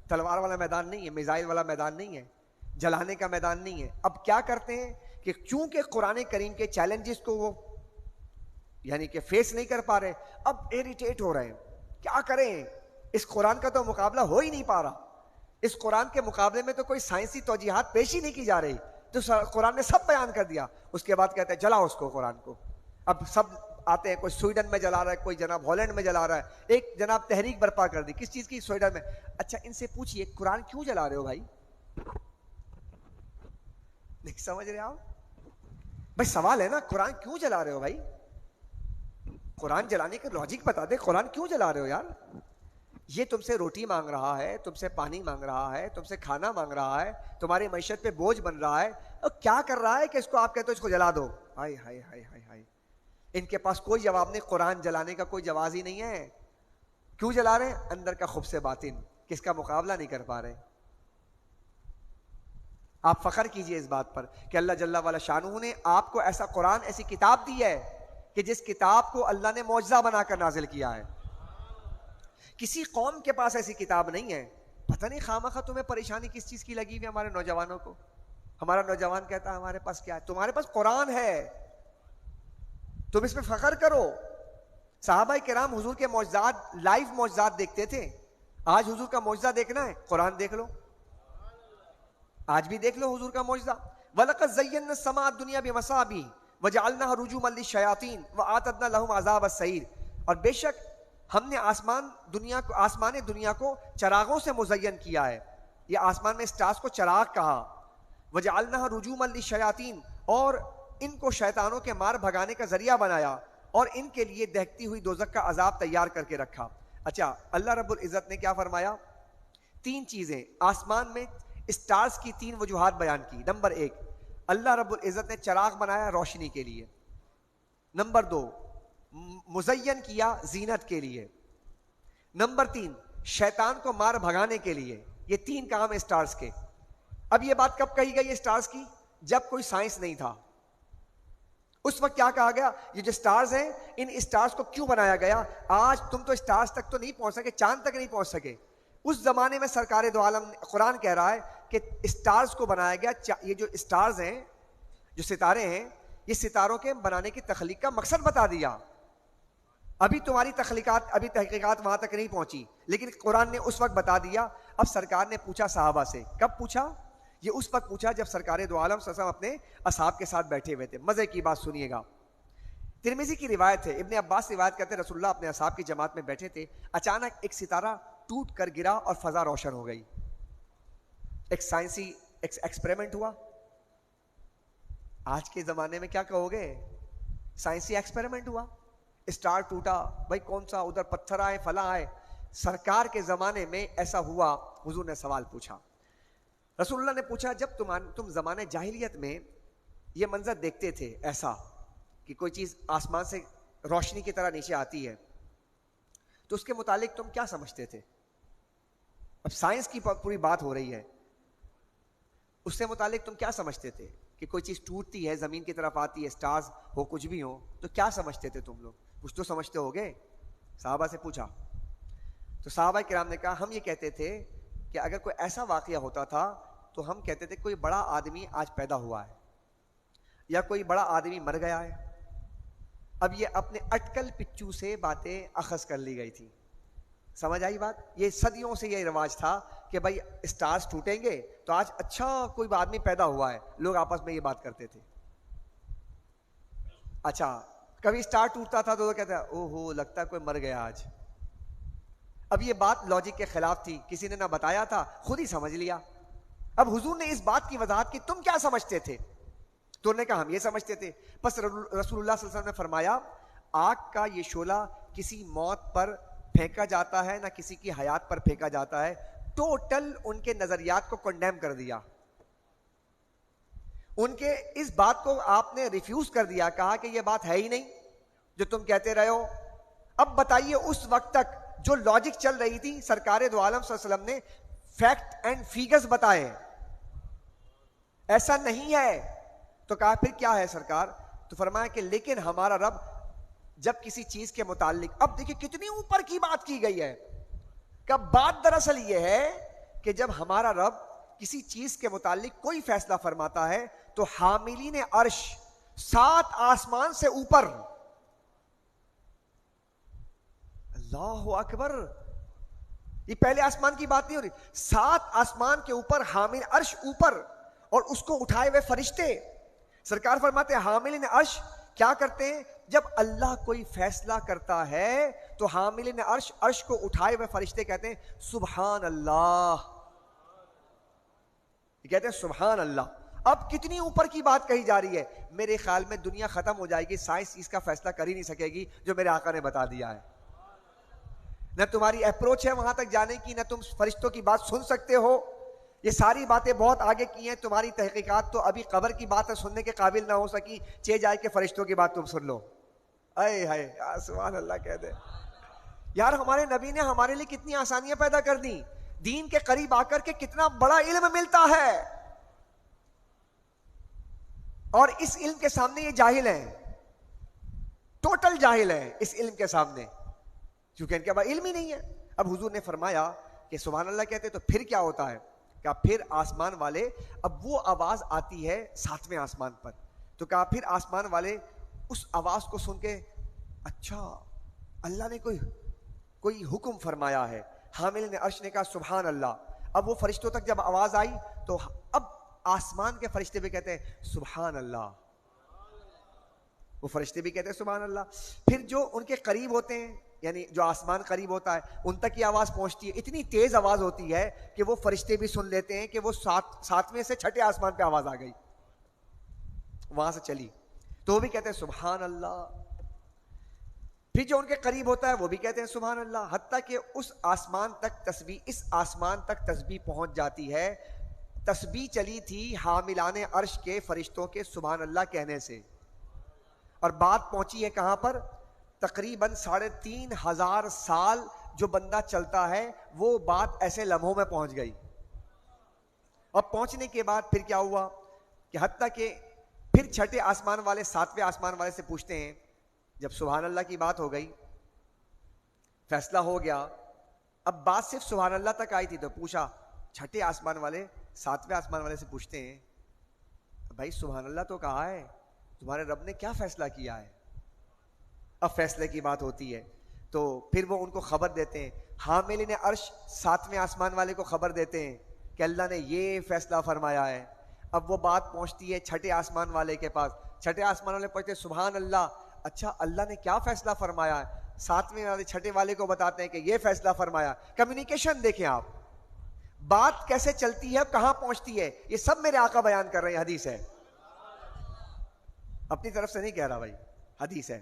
تلوار والا میدان نہیں ہے, میزائل والا میدان نہیں ہے, جلانے کا میدان نہیں ہے. اب کیا کرتے ہیں کہ چونکہ قرآن کریم کے چیلنجز کو وہ یعنی کہ فیس نہیں کر پا رہے, اب ایریٹیٹ ہو رہے ہیں. کیا کریں, اس قرآن کا تو مقابلہ ہو ہی نہیں پا رہا. اس قرآن کے مقابلے میں تو کوئی سائنسی توجیحات پیش ہی نہیں کی جا رہی, تو قرآن نے سب بیان کر دیا. اس کے بعد کہتے ہیں جلاؤ اس کو, قرآن کو. اب سب آتے ہیں, کوئی سویڈن میں جلا رہا ہے, کوئی جناب ہالینڈ میں جلا رہا ہے, ایک جناب تحریک برپا کر دی, کس چیز کی؟ سویڈن میں. اچھا ان سے پوچھئے قرآن کیوں جلا رہے ہو بھائی؟ نہیں سمجھ رہے آپ بھائی؟ سوال ہے نا, قرآن کیوں جلا رہے ہو بھائی؟ قرآن جلانے کا لاجک بتا دے, قرآن کیوں جلا رہے ہو یار؟ یہ تم سے روٹی مانگ رہا ہے, تم سے پانی مانگ رہا ہے, تم سے کھانا مانگ رہا ہے, تمہاری معیشت پہ بوجھ بن رہا ہے, اور کیا کر رہا ہے کہ اس کو آپ کہتے ہو اس کو جلا دو؟ ہائے ہائے ہائے ہائے ہائے. ان کے پاس کوئی جواب نہیں, قرآن جلانے کا کوئی جواز ہی نہیں ہے. کیوں جلا رہے ہیں؟ اندر کا خبث باطن, کس کا مقابلہ نہیں کر پا رہے. آپ فخر کیجئے اس بات پر کہ اللہ جل وعلا شانہ نے آپ کو ایسا قرآن, ایسی کتاب دی ہے کہ جس کتاب کو اللہ نے معجزہ بنا کر نازل کیا ہے. کسی قوم کے پاس ایسی کتاب نہیں ہے. پتہ نہیں خامخواہ تمہیں پریشانی کس چیز کی لگی ہوئی ہمارے نوجوانوں کو. ہمارا نوجوان کہتا ہے ہمارے پاس کیا ہے؟ تمہارے پاس قرآن ہے, تم اس میں فخر کرو. صحابہ کرام حضور کے معجزات, لائیو معجزات دیکھتے تھے. آج حضور کا معجزہ دیکھنا ہے, قرآن دیکھ لو, آج بھی دیکھ لو حضور کا معجزہ. وَلَقَدْ زَيَّنَّا السَّمَاءَ الدُّنْيَا بِمَصَابِيحَ وَجَعَلْنَاهَا رُجُومًا لِلشَّيَاطِينِ وَأَعْتَدْنَا لَهُمْ عَذَابَ السَّعِيرِ. اور بے شک ہم نے آسمان دنیا کو چراغوں سے مزین کیا ہے. یہ آسمان میں اسٹارز کو چراغ کہا. وَجَعَلْنَاهَا رُجُومًا لِلشَّيَاطِينِ, اور ان کو شیطانوں کے مار بھگانے کا ذریعہ بنایا, اور ان کے لیے دہکتی ہوئی دوزخ کا عذاب تیار کر کے رکھا. اچھا اللہ رب العزت نے کیا فرمایا؟ تین چیزیں آسمان میں اسٹارز کی, تین وجوہات بیان کی. نمبر ایک, اللہ رب العزت نے چراغ بنایا روشنی کے لیے. نمبر دو, مزین کیا زینت کے لیے. نمبر تین, شیطان کو مار بھگانے کے لیے. یہ تین کام ہیں اسٹارز کے. اب یہ بات کب کہی گئی اسٹارز کی؟ جب کوئی سائنس نہیں تھا. اس وقت کیا کہا گیا؟ یہ جو اسٹارز ہیں, ان اسٹارز کو کیوں بنایا گیا؟ آج تم تو اسٹارز تک تو نہیں پہنچ سکے, چاند تک نہیں پہنچ سکے. اس زمانے میں سرکار دو عالم قرآن کہہ رہا ہے کہ اسٹارز کو بنایا گیا. یہ جو اسٹارز ہیں, جو ستارے ہیں, یہ ستاروں کے بنانے کی تخلیق کا مقصد بتا دیا. ابھی تمہاری ابھی تحقیقات وہاں تک نہیں پہنچی, لیکن قرآن نے اس وقت بتا دیا. اب سرکار نے پوچھا صحابہ سے. کب پوچھا؟ یہ اس وقت پوچھا جب سرکار دو عالم صلی اللہ علیہ وسلم اپنے اصحاب کے ساتھ بیٹھے ہوئے تھے. مزے کی بات سنیے گا, ترمذی کی روایت ہے, ابن عباس روایت کرتے ہیں رسول اللہ اپنے اصحاب کی جماعت میں بیٹھے تھے, اچانک ایک ستارہ ٹوٹ کر گرا اور فضا روشن ہو گئی. ایک سائنسی ایکسپریمنٹ ہوا. آج کے زمانے میں کیا کہو گے؟ سائنسی ایکسپریمنٹ ہوا, اسٹار ٹوٹا. بھائی کون سا؟ ادھر پتھر آئے, فلاں آئے. سرکار کے زمانے میں ایسا ہوا. حضور نے سوال پوچھا. رسول اللہ نے پوچھا جب تم زمانے جاہلیت میں یہ منظر دیکھتے تھے, ایسا کہ کوئی چیز آسمان سے روشنی کی طرح نیچے آتی ہے, تو اس کے متعلق تم کیا سمجھتے تھے؟ اب سائنس کی پوری بات ہو رہی ہے. اس سے متعلق تم کیا سمجھتے تھے کہ کوئی چیز ٹوٹتی ہے, زمین کی طرف آتی ہے, اسٹارز ہو, کچھ بھی ہو, تو کیا سمجھتے تھے تم لوگ؟ کچھ تو سمجھتے ہوگے. صحابہ سے پوچھا تو صحابہ کرام نے کہا ہم یہ کہتے تھے کہ اگر کوئی ایسا واقعہ ہوتا تھا تو ہم کہتے تھے کوئی بڑا آدمی آج پیدا ہوا ہے, یا کوئی بڑا آدمی مر گیا ہے. اب یہ اپنے اٹکل پچو سے باتیں اخذ کر لی گئی تھی. سمجھ آئی بات؟ یہ صدیوں سے یہ رواج تھا کہ بھائی اسٹارز ٹوٹیں گے تو آج اچھا کوئی آدمی پیدا ہوا ہے. لوگ آپس میں یہ بات کرتے تھے. اچھا کبھی اسٹار ٹوٹتا تھا تو کہتے ہیں او ہو لگتا ہے کوئی مر گیا آج. اب یہ بات لاجک کے خلاف تھی, کسی نے نہ بتایا تھا, خود ہی سمجھ لیا. اب حضور نے اس بات کی وضاحت کی, تم کیا سمجھتے تھے؟ تو نے کہا ہم یہ سمجھتے تھے. بس رسول اللہ صلی اللہ علیہ وسلم نے فرمایا آگ کا یہ شعلہ کسی موت پر پھینکا جاتا ہے نہ کسی کی حیات پر پھینکا جاتا ہے. ٹوٹل ان کے نظریات کو کنڈیم کر دیا, ان کے اس بات کو آپ نے ریفیوز کر دیا, کہا کہ یہ بات ہے ہی نہیں جو تم کہتے رہے ہو. اب بتائیے اس وقت تک جو لاجک چل رہی تھی, سرکار دو عالم صلی اللہ علیہ وسلم نے فیکٹ اینڈ فیگرز بتائے ایسا نہیں ہے. تو کہا پھر کیا ہے سرکار؟ تو فرمایا کہ لیکن ہمارا رب جب کسی چیز کے متعلق, اب دیکھیں کتنی اوپر کی بات کی گئی ہے, کہ بات دراصل یہ ہے کہ جب ہمارا رب کسی چیز کے متعلق کوئی فیصلہ فرماتا ہے تو حاملین عرش 7 آسمان سے اوپر, اللہ اکبر, یہ پہلے آسمان کی بات نہیں ہو رہی, 7 آسمان کے اوپر حامل عرش اوپر, اور اس کو اٹھائے ہوئے فرشتے. سرکار فرماتے ہیں حاملین عرش کیا کرتے ہیں؟ جب اللہ کوئی فیصلہ کرتا ہے تو حاملین عرش کو اٹھائے ہوئے فرشتے کہتے ہیں سبحان اللہ، کہتے ہیں سبحان اللہ. اب کتنی اوپر کی بات کہی جا رہی ہے. میرے خیال میں دنیا ختم ہو جائے گی، سائنس اس کا فیصلہ کر ہی نہیں سکے گی جو میرے آقا نے بتا دیا ہے. نہ تمہاری اپروچ ہے وہاں تک جانے کی، نہ تم فرشتوں کی بات سن سکتے ہو. یہ ساری باتیں بہت آگے کی ہیں. تمہاری تحقیقات تو ابھی قبر کی بات سننے کے قابل نہ ہو سکی، چہ جائے کہ فرشتوں کی بات تم سن لو. اے ہائے سبحان اللہ کہہ دے. یار ہمارے نبی نے ہمارے لیے کتنی آسانیاں پیدا کر دی. دین کے قریب آ کر کے کتنا بڑا علم ملتا ہے، اور اس علم کے سامنے یہ جاہل ہیں، ٹوٹل جاہل ہیں اس علم کے سامنے، کیونکہ ان کے پاس علم ہی نہیں ہے. اب حضور نے فرمایا کہ سبحان اللہ کہتے تو پھر کیا ہوتا ہے؟ کہا پھر آسمان والے، اب وہ آواز آتی ہے 7ویں آسمان پر، تو کہا پھر آسمان والے اس آواز کو سن کے اچھا اللہ نے کوئی حکم فرمایا ہے. حامل نے عرش نے کہا سبحان اللہ. اب وہ فرشتوں تک جب آواز آئی تو اب آسمان کے فرشتے بھی کہتے ہیں سبحان اللہ، وہ فرشتے بھی کہتے ہیں سبحان اللہ. پھر جو ان کے قریب ہوتے ہیں، یعنی جو آسمان قریب ہوتا ہے ان تک یہ آواز پہنچتی ہے. اتنی تیز آواز ہوتی ہے کہ وہ فرشتے بھی سن لیتے ہیں کہ وہ 7ویں سے 6ٹھے آسمان پہ آواز آ گئی، وہاں سے چلی، تو وہ بھی کہتے ہیں سبحان اللہ. پھر جو ان کے قریب ہوتا ہے وہ بھی کہتے ہیں سبحان اللہ. حتیٰ کہ اس آسمان تک تسبیح پہنچ جاتی ہے. تسبیح چلی تھی حاملان عرش کے فرشتوں کے سبحان اللہ کہنے سے، اور بات پہنچی ہے کہاں پر؟ تقریباً 3500 سال جو بندہ چلتا ہے وہ بات ایسے لمحوں میں پہنچ گئی. اور پہنچنے کے بعد پھر کیا ہوا کہ حتیٰ کہ پھر 6ٹھے آسمان والے 7ویں آسمان والے سے پوچھتے ہیں، جب سبحان اللہ کی بات ہو گئی، فیصلہ ہو گیا، اب بات صرف سبحان اللہ تک آئی تھی، تو پوچھا 6ٹھے آسمان والے 7ویں آسمان والے سے پوچھتے ہیں بھائی سبحان اللہ تو کہا ہے، تمہارے رب نے کیا فیصلہ کیا ہے؟ اب فیصلے کی بات ہوتی ہے تو پھر وہ ان کو خبر دیتے ہیں. حاملین عرش 7ویں آسمان والے کو خبر دیتے ہیں کہ اللہ نے یہ فیصلہ فرمایا ہے. اب وہ بات پہنچتی ہے 6ٹھے آسمان والے کے پاس. 6ٹھے آسمان والے پوچھتے سبحان اللہ، اچھا اللہ نے کیا فیصلہ فرمایا ہے؟ 7ویں والے 6ٹھے والے کو بتاتے ہیں کہ یہ فیصلہ فرمایا. کمیونیکیشن دیکھیں آپ، بات کیسے چلتی ہے، کہاں پہنچتی ہے، یہ سب میرے آقا بیان کر رہے ہیں. حدیث ہے، اپنی طرف سے نہیں کہہ رہا بھائی، حدیث ہے.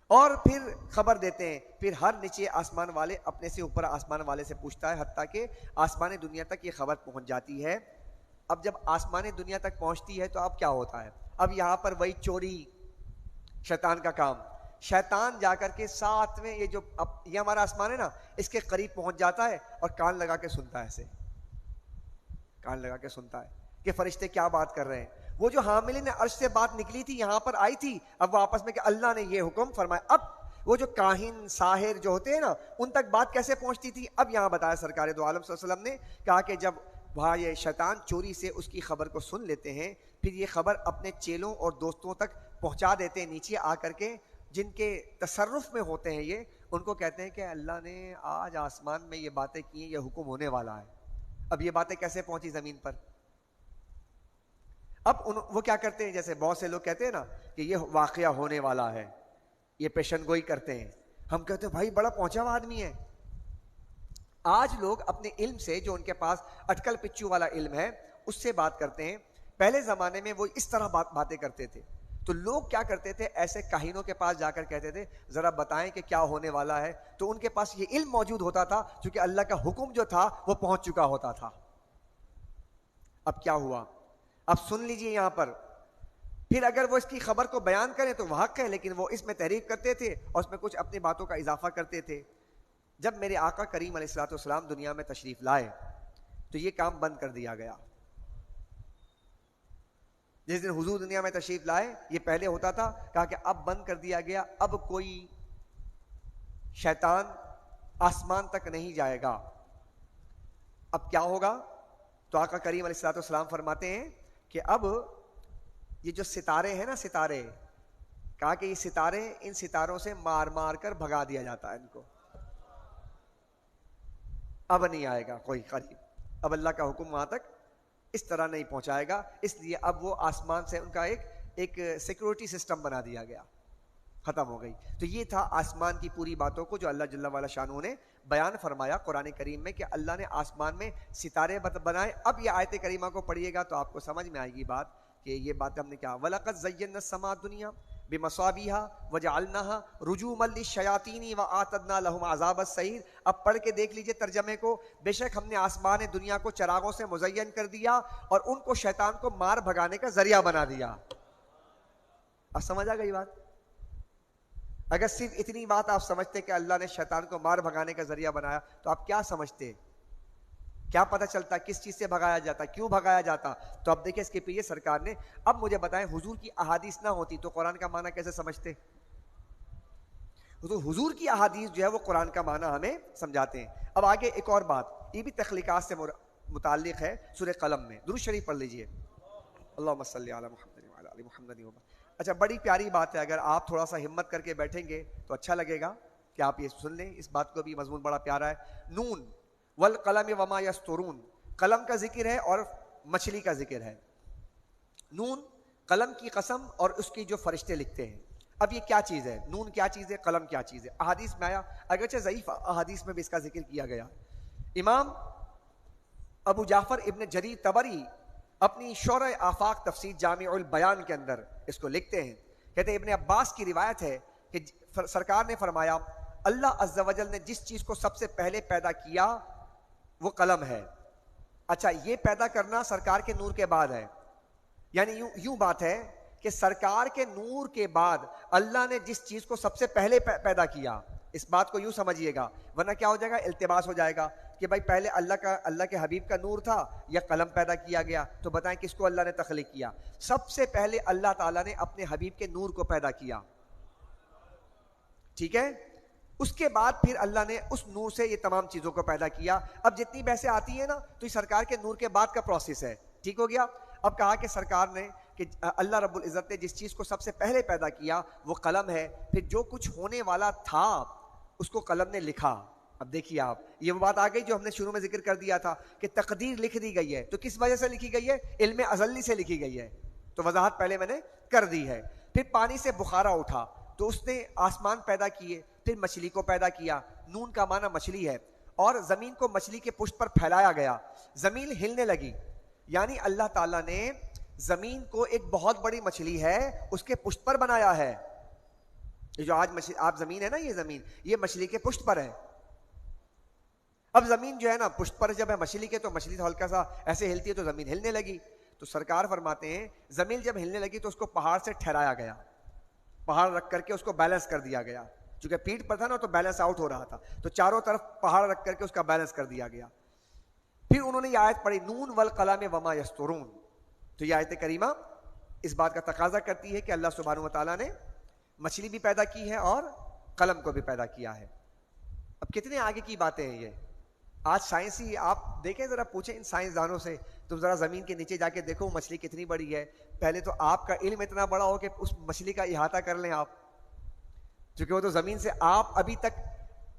اور پھر خبر دیتے ہیں. پھر ہر نیچے آسمان والے اپنے سے اوپر آسمان والے سے پوچھتا ہے، حتیٰ کہ آسمان دنیا تک یہ خبر پہنچ جاتی ہے. اب جب آسمان دنیا تک پہنچتی ہے تو اب کیا ہوتا ہے؟ اب یہاں پر وہی چوری، شیطان کا کام. شیطان جا کر کے 7ویں یہ ہمارا آسمان ہے نا، اس کے قریب پہنچ جاتا ہے اور کان لگا کے سنتا ہے، ایسے کان لگا کے سنتا ہے کہ فرشتے کیا بات کر رہے ہیں. وہ جو حاملین عرش سے بات نکلی تھی یہاں پر آئی تھی، اب وہ آپس میں کہ اللہ نے یہ حکم فرمایا. اب وہ جو کاہن ساحر جو ہوتے ہیں نا ان تک بات کیسے پہنچتی تھی؟ اب یہاں بتایا سرکار دو عالم صلی اللہ علیہ وسلم نے کہا کہ جب وہاں یہ شیطان چوری سے اس کی خبر کو سن لیتے ہیں، پھر یہ خبر اپنے چیلوں اور دوستوں تک پہنچا دیتے ہیں نیچے آ کر کے، جن کے تصرف میں ہوتے ہیں یہ، ان کو کہتے ہیں کہ اللہ نے آج آسمان میں یہ باتیں کی ہیں، یہ حکم ہونے والا ہے. اب یہ باتیں کیسے پہنچی زمین پر؟ اب وہ کیا کرتے ہیں، جیسے بہت سے لوگ کہتے ہیں نا کہ یہ واقعہ ہونے والا ہے، یہ پیشن گوئی کرتے ہیں. ہم کہتے ہیں بھائی بڑا پہنچا ہوا آدمی ہے. آج لوگ اپنے علم سے، جو ان کے پاس اٹکل پچو والا علم ہے، اس سے بات کرتے ہیں. پہلے زمانے میں وہ اس طرح باتیں کرتے تھے، تو لوگ کیا کرتے تھے، ایسے کاہنوں کے پاس جا کر کہتے تھے ذرا بتائیں کہ کیا ہونے والا ہے. تو ان کے پاس یہ علم موجود ہوتا تھا کیونکہ اللہ کا حکم جو تھا وہ پہنچ چکا ہوتا تھا. اب کیا ہوا؟ اب سن لیجئے یہاں پر. پھر اگر وہ اس کی خبر کو بیان کریں تو وہ حق ہے، لیکن وہ اس میں تحریف کرتے تھے اور اس میں کچھ اپنی باتوں کا اضافہ کرتے تھے. جب میرے آقا کریم علیہ الصلوۃ والسلام دنیا میں تشریف لائے تو یہ کام بند کر دیا گیا. جس دن حضور دنیا میں تشریف لائے، یہ پہلے ہوتا تھا، کہا کہ اب بند کر دیا گیا، اب کوئی شیطان آسمان تک نہیں جائے گا. اب کیا ہوگا؟ تو آقا کریم علیہ الصلوۃ والسلام فرماتے ہیں کہ اب یہ جو ستارے ہیں نا، ستارے، کہا کہ یہ ستارے، ان ستاروں سے مار مار کر بھگا دیا جاتا ہے ان کو. اب نہیں آئے گا کوئی قریب، اب اللہ کا حکم وہاں تک اس طرح نہیں پہنچائے گا. اس لیے اب وہ آسمان سے ان کا ایک سیکورٹی سسٹم بنا دیا گیا. ختم ہو گئی. تو یہ تھا آسمان کی پوری باتوں کو جو اللہ جل وعلا شانہ نے بیان فرمایا قرآن کریم میں کہ اللہ نے آسمان میں ستارے بنائے. اب یہ آیت کریمہ کو پڑھیے گا تو آپ کو سمجھ میں آئے گی بات کہ یہ بات ہم نے کیا. وَلَقَدْ زَيَّنَّا السَّمَاءَ الدُّنْيَا بِمَصَابِيحَ وَجَعَلْنَاهَا رُجُومًا لِلشَّيَاطِينِ وَأَعْتَدْنَا لَهُمْ عَذَابَ السَّعِيرِ. اب پڑھ کے دیکھ لیجئے ترجمے کو. بے شک ہم نے آسمان دنیا کو چراغوں سے مزین کر دیا اور ان کو شیطان کو مار بھگانے کا ذریعہ بنا دیا. اب سمجھ آ گئی بات؟ اگر صرف اتنی بات آپ سمجھتے کہ اللہ نے شیطان کو مار بھگانے کا ذریعہ بنایا تو آپ کیا سمجھتے؟ کیا پتہ چلتا کس چیز سے بھگایا جاتا, کیوں بھگایا جاتا؟ تو اب دیکھیں اس کے پیچھے سرکار نے. اب مجھے بتائیں حضور کی احادیث نہ ہوتی تو قرآن کا معنی کیسے سمجھتے؟ حضور کی احادیث جو ہے وہ قرآن کا معنی ہمیں سمجھاتے ہیں. اب آگے ایک اور بات, یہ بھی تخلیقات سے متعلق ہے. سورہ قلم میں درود شریف پڑھ لیجئے. اللہم صلی علی محمد وعلی آل محمد. اچھا, بڑی پیاری بات ہے, اگر آپ تھوڑا سا ہمت کر کے بیٹھیں گے تو اچھا لگے گا کہ آپ یہ سن لیں. اس بات کو بھی مضمون بڑا پیارا ہے. نون والقلم وما یسطرون, قلم کا ذکر ہے اور مچھلی کا ذکر ہے. نون, قلم کی قسم اور اس کی جو فرشتے لکھتے ہیں. اب یہ کیا چیز ہے؟ نون کیا چیز ہے؟ قلم کیا چیز ہے؟ احادیث میں آیا, اگرچہ ضعیف احادیث میں بھی اس کا ذکر کیا گیا. امام ابو جعفر ابن جریر طبری اپنی شرح آفاق تفسیر جامع البیان کے اندر اس کو لکھتے ہیں. کہتے ہیں ابن عباس کی روایت ہے کہ سرکار نے فرمایا اللہ عز و جل نے جس چیز کو سب سے پہلے پیدا کیا وہ قلم ہے. اچھا, یہ پیدا کرنا سرکار کے نور کے بعد ہے. یعنی یوں بات ہے کہ سرکار کے نور کے بعد اللہ نے جس چیز کو سب سے پہلے پیدا کیا, اس بات کو یوں سمجھیے گا, ورنہ کیا ہو جائے گا, التباس ہو جائے گا کہ بھائی پہلے اللہ کے حبیب کا نور تھا یا قلم پیدا کیا گیا. تو بتائیں کس کو اللہ نے تخلیق کیا؟ سب سے پہلے اللہ تعالیٰ نے اپنے حبیب کے نور کو پیدا کیا. ٹھیک ہے, اس کے بعد پھر اللہ نے اس نور سے یہ تمام چیزوں کو پیدا کیا. اب جتنی بحثیں آتی ہیں نا تو یہ سرکار کے نور کے بعد کا پروسیس ہے. ٹھیک ہو گیا. اب کہا کہ سرکار نے کہ اللہ رب العزت نے جس چیز کو سب سے پہلے پیدا کیا وہ قلم ہے. پھر جو کچھ ہونے والا تھا اس کو قلم نے لکھا. اب دیکھیے آپ, یہ وہ بات آ گئی جو ہم نے شروع میں ذکر کر دیا تھا کہ تقدیر لکھ دی گئی ہے. تو کس وجہ سے لکھی گئی ہے؟ علم ازلی سے لکھی گئی ہے. تو وضاحت پہلے میں نے کر دی ہے. پھر پانی سے بخارا اٹھا تو اس نے آسمان پیدا کیے, پھر مچھلی کو پیدا کیا. نون کا معنی مچھلی ہے. اور زمین کو مچھلی کے پشت پر پھیلایا گیا, زمین ہلنے لگی. یعنی اللہ تعالیٰ نے زمین کو ایک بہت بڑی مچھلی ہے اس کے پشت پر بنایا ہے. یہ جو آج آپ زمین ہے نا, یہ زمین یہ مچھلی کے پشت پر ہے. اب زمین جو ہے نا پشت پر جب ہے مچھلی کے, تو مچھلی ہلکا سا ایسے ہلتی ہے تو زمین ہلنے لگی. تو سرکار فرماتے ہیں زمین جب ہلنے لگی تو اس کو پہاڑ سے ٹھہرایا گیا, پہاڑ رکھ کر کے اس کو بیلنس کر دیا گیا. چونکہ پیٹھ پر تھا نا تو بیلنس آؤٹ ہو رہا تھا, تو چاروں طرف پہاڑ رکھ کر کے اس کا بیلنس کر دیا گیا. پھر انہوں نے یہ آیت پڑھی نون والقلم وما یسطرون. تو یہ آیت کریمہ اس بات کا تقاضا کرتی ہے کہ اللہ سبحانہ و تعالیٰ نے مچھلی بھی پیدا کی ہے اور قلم کو بھی پیدا کیا ہے. اب کتنے آگے کی باتیں ہیں یہ. آج سائنسی آپ دیکھیں, ذرا پوچھیں ان سائنسدانوں سے, تم ذرا زمین کے نیچے جا کے دیکھو مچھلی کتنی بڑی ہے. پہلے تو آپ کا علم اتنا بڑا ہو کہ اس مچھلی کا احاطہ کر لیں آپ, کیونکہ وہ تو زمین سے. آپ ابھی تک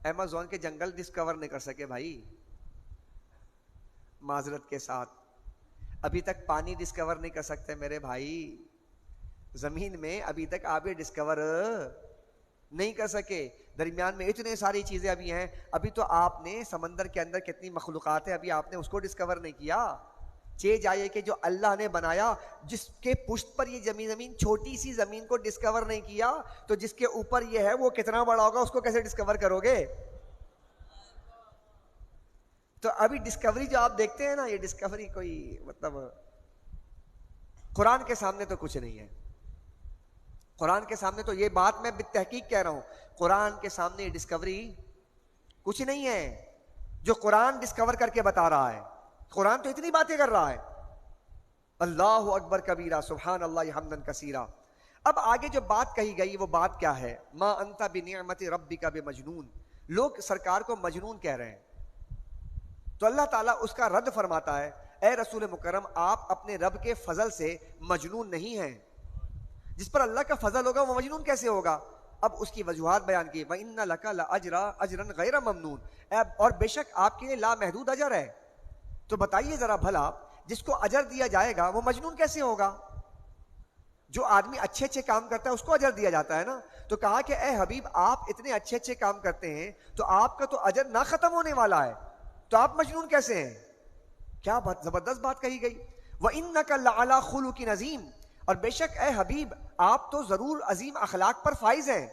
ایمیزون کے جنگل ڈسکور نہیں کر سکے بھائی, معذرت کے ساتھ. ابھی تک پانی ڈسکور نہیں کر سکتے میرے بھائی, زمین میں ابھی تک آپ یہ ڈسکور نہیں کر سکے. درمیان میں اتنے ساری چیزیں ابھی ہیں. ابھی تو آپ نے سمندر کے اندر کتنی مخلوقات ہیں, ابھی آپ نے اس کو ڈسکور نہیں کیا. جائے کہ جو اللہ نے بنایا جس کے پشت پر یہ زمین چھوٹی سی زمین کو ڈسکور نہیں کیا, تو جس کے اوپر یہ ہے وہ کتنا بڑا ہوگا, اس کو کیسے ڈسکور کرو گے؟ تو ابھی ڈسکوری جو آپ دیکھتے ہیں نا, یہ ڈسکوری کوئی مطلب قرآن کے سامنے تو کچھ نہیں ہے. قرآن کے سامنے تو یہ بات میں بالتحقیق کہہ رہا ہوں, قرآن کے سامنے ڈسکوری کچھ نہیں ہے جو قرآن ڈسکور کر کے بتا رہا ہے. قرآن تو اتنی باتیں کر رہا ہے, اللہ اکبر کبیرہ سبحان اللہ حمدن کثیرہ. اب آگے جو بات کہی گئی وہ بات کیا ہے؟ ما انت بنعمت ربک بمجنون. لوگ سرکار کو مجنون کہہ رہے ہیں, تو اللہ تعالیٰ اس کا رد فرماتا ہے, اے رسول مکرم آپ اپنے رب کے فضل سے مجنون نہیں ہیں. جس پر اللہ کا فضل ہوگا وہ مجنون کیسے ہوگا؟ اب اس کی وجوہات بیان کی. وَإِنَّ لَكَ لَأَجْرًا أَجْرًا غَيْرَ مَمْنُونَ, اور بے شک آپ کے لیے لامحدود اجر ہے. تو بتائیے ذرا بھلا جس کو اجر دیا جائے گا وہ مجنون کیسے ہوگا؟ جو آدمی اچھے اچھے کام کرتا ہے اس کو اجر دیا جاتا ہے نا. تو کہا کہ اے حبیب آپ اتنے اچھے اچھے کام کرتے ہیں تو آپ کا تو اجر نہ ختم ہونے والا ہے, تو آپ مجنون کیسے ہیں؟ کیا بات زبردست بات کہی گئی. وَإِنَّكَ لَعَلَىٰ خُلُقٍ عَظِيمٍ, اور بے شک اے حبیب آپ تو ضرور عظیم اخلاق پر فائز ہیں.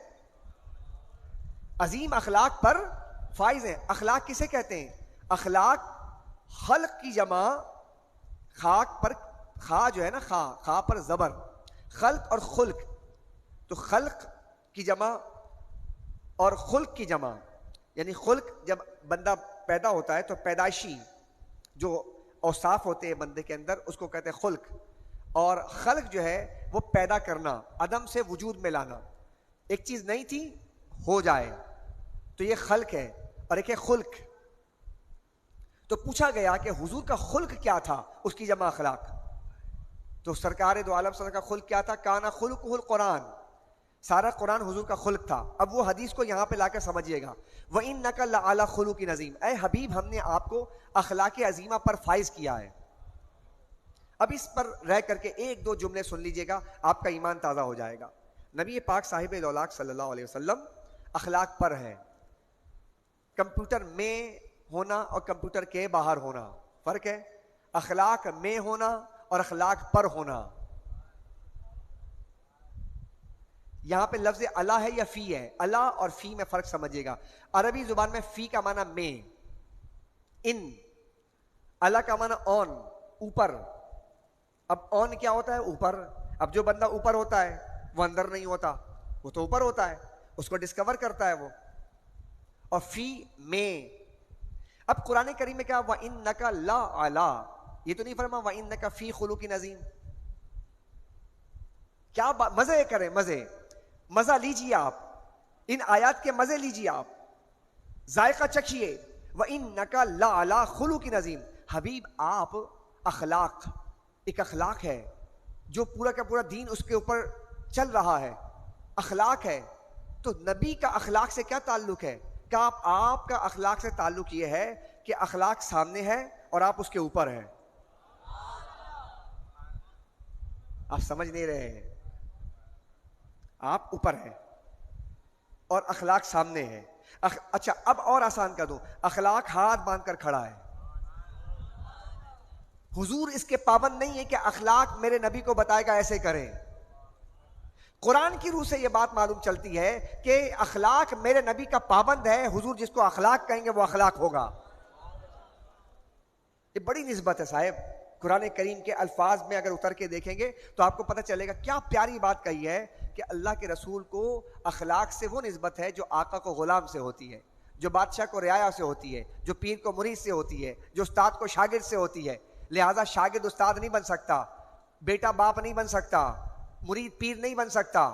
عظیم اخلاق پر فائز ہیں. اخلاق کسے کہتے ہیں؟ اخلاق خلق کی جمع, خاک پر خا جو ہے نا, خا پر زبر, خلق اور خلق, تو خلق کی جمع اور خلق کی جمع, یعنی خلق جب بندہ پیدا ہوتا ہے تو پیدائشی جو اوصاف ہوتے ہیں بندے کے اندر اس کو کہتے ہیں خلق, اور خلق جو ہے وہ پیدا کرنا, عدم سے وجود میں لانا. ایک چیز نہیں تھی ہو جائے تو یہ خلق ہے, اور ایک ہے خلق. تو پوچھا گیا کہ حضور کا خلق کیا تھا, اس کی جمع اخلاق. تو سرکار دو عالم صلی اللہ علیہ وسلم کا خلق کیا تھا؟ کانا خلقہ القرآن, سارا قرآن حضور کا خلق تھا. اب وہ حدیث کو یہاں پہ لا کر سمجھیے گا. وَإِنَّكَ لَعَلَىٰ خُلُقٍ عَظِيمٍ, اے حبیب ہم نے آپ کو اخلاق عظیمہ پر فائز کیا ہے. اب اس پر رہ کر کے ایک دو جملے سن لیجئے گا, آپ کا ایمان تازہ ہو جائے گا. نبی پاک صاحب دولاک صلی اللہ علیہ وسلم اخلاق پر ہے. کمپیوٹر میں ہونا اور کمپیوٹر کے باہر ہونا فرق ہے. اخلاق میں ہونا اور اخلاق پر ہونا. یہاں پہ لفظ اللہ ہے یا فی ہے؟ اللہ اور فی میں فرق سمجھیے گا. عربی زبان میں فی کا معنی میں, ان. اللہ کا معنی آن, اوپر. اب آن کیا ہوتا ہے؟ اوپر. اب جو بندہ اوپر ہوتا ہے وہ اندر نہیں ہوتا, وہ تو اوپر ہوتا ہے, اس کو ڈسکور کرتا ہے وہ. اور فی میں. اب قرآن کریم میں کیا وَإِنَّكَ لَعَلَىٰ, یہ تو نہیں فرما وَإِنَّكَ فِي خُلُقٍ عَظِيمٍ. کیا مزے کریں, مزہ لیجیے آپ, ان آیات کے مزے لیجیے آپ, ذائقہ چکھیے. وَإِنَّكَ لَعَلَىٰ خُلُقٍ عَظِيمٍ, حبیب آپ اخلاق, ایک اخلاق ہے جو پورا کا پورا دین اس کے اوپر چل رہا ہے, اخلاق ہے. تو نبی کا اخلاق سے کیا تعلق ہے؟ کہ آپ کا اخلاق سے تعلق یہ ہے کہ اخلاق سامنے ہے اور آپ اس کے اوپر ہیں. آپ سمجھ نہیں رہے ہیں, آپ اوپر ہیں اور اخلاق سامنے ہے. اچھا اب اور آسان کر دوں, اخلاق ہاتھ باندھ کر کھڑا ہے. حضور اس کے پابند نہیں ہے کہ اخلاق میرے نبی کو بتائے گا ایسے کریں. قرآن کی روح سے یہ بات معلوم چلتی ہے کہ اخلاق میرے نبی کا پابند ہے. حضور جس کو اخلاق کہیں گے وہ اخلاق ہوگا. یہ بڑی نسبت ہے صاحب. قرآن کریم کے الفاظ میں اگر اتر کے دیکھیں گے تو آپ کو پتہ چلے گا کیا پیاری بات کہی ہے کہ اللہ کے رسول کو اخلاق سے وہ نسبت ہے جو آقا کو غلام سے ہوتی ہے, جو بادشاہ کو رعایا سے ہوتی ہے, جو پیر کو مرید سے ہوتی ہے, جو استاد کو شاگرد سے ہوتی ہے. لہذا شاگرد استاد نہیں بن سکتا, بیٹا باپ نہیں بن سکتا, مرید پیر نہیں بن سکتا.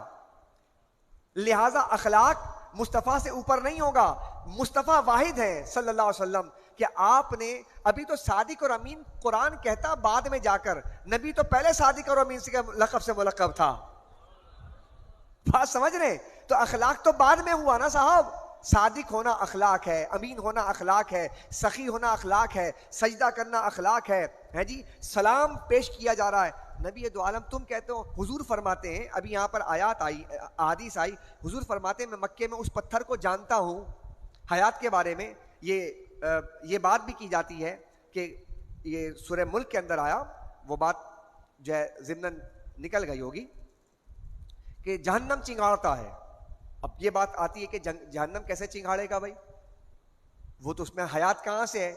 لہذا اخلاق مصطفیٰ سے اوپر نہیں ہوگا. مصطفیٰ واحد ہے صلی اللہ علیہ وسلم کہ آپ نے ابھی تو صادق اور امین قرآن کہتا بعد میں جا کر, نبی تو پہلے صادق اور امین سے لقب سے ملقب تھا. بات سمجھ رہے؟ تو اخلاق تو بعد میں ہوا نا صاحب. صادق ہونا اخلاق ہے, امین ہونا اخلاق ہے, سخی ہونا اخلاق ہے, سجدہ کرنا اخلاق ہے جی. سلام پیش کیا جا رہا ہے. نبی دو عالم تم کہتے ہو, حضور فرماتے ہیں, ابھی یہاں پر آیات آئی, احادیث آئی, حضور فرماتے ہیں میں مکے میں اس پتھر کو جانتا ہوں. حیات کے بارے میں یہ بات بھی کی جاتی ہے کہ یہ سورہ ملک کے اندر آیا, وہ بات جو ہے ضمناً نکل گئی ہوگی کہ جہنم چنگاڑتا ہے. اب یہ بات آتی ہے کہ جہنم کیسے چنگاڑے گا بھائی, وہ تو اس میں حیات کہاں سے ہے.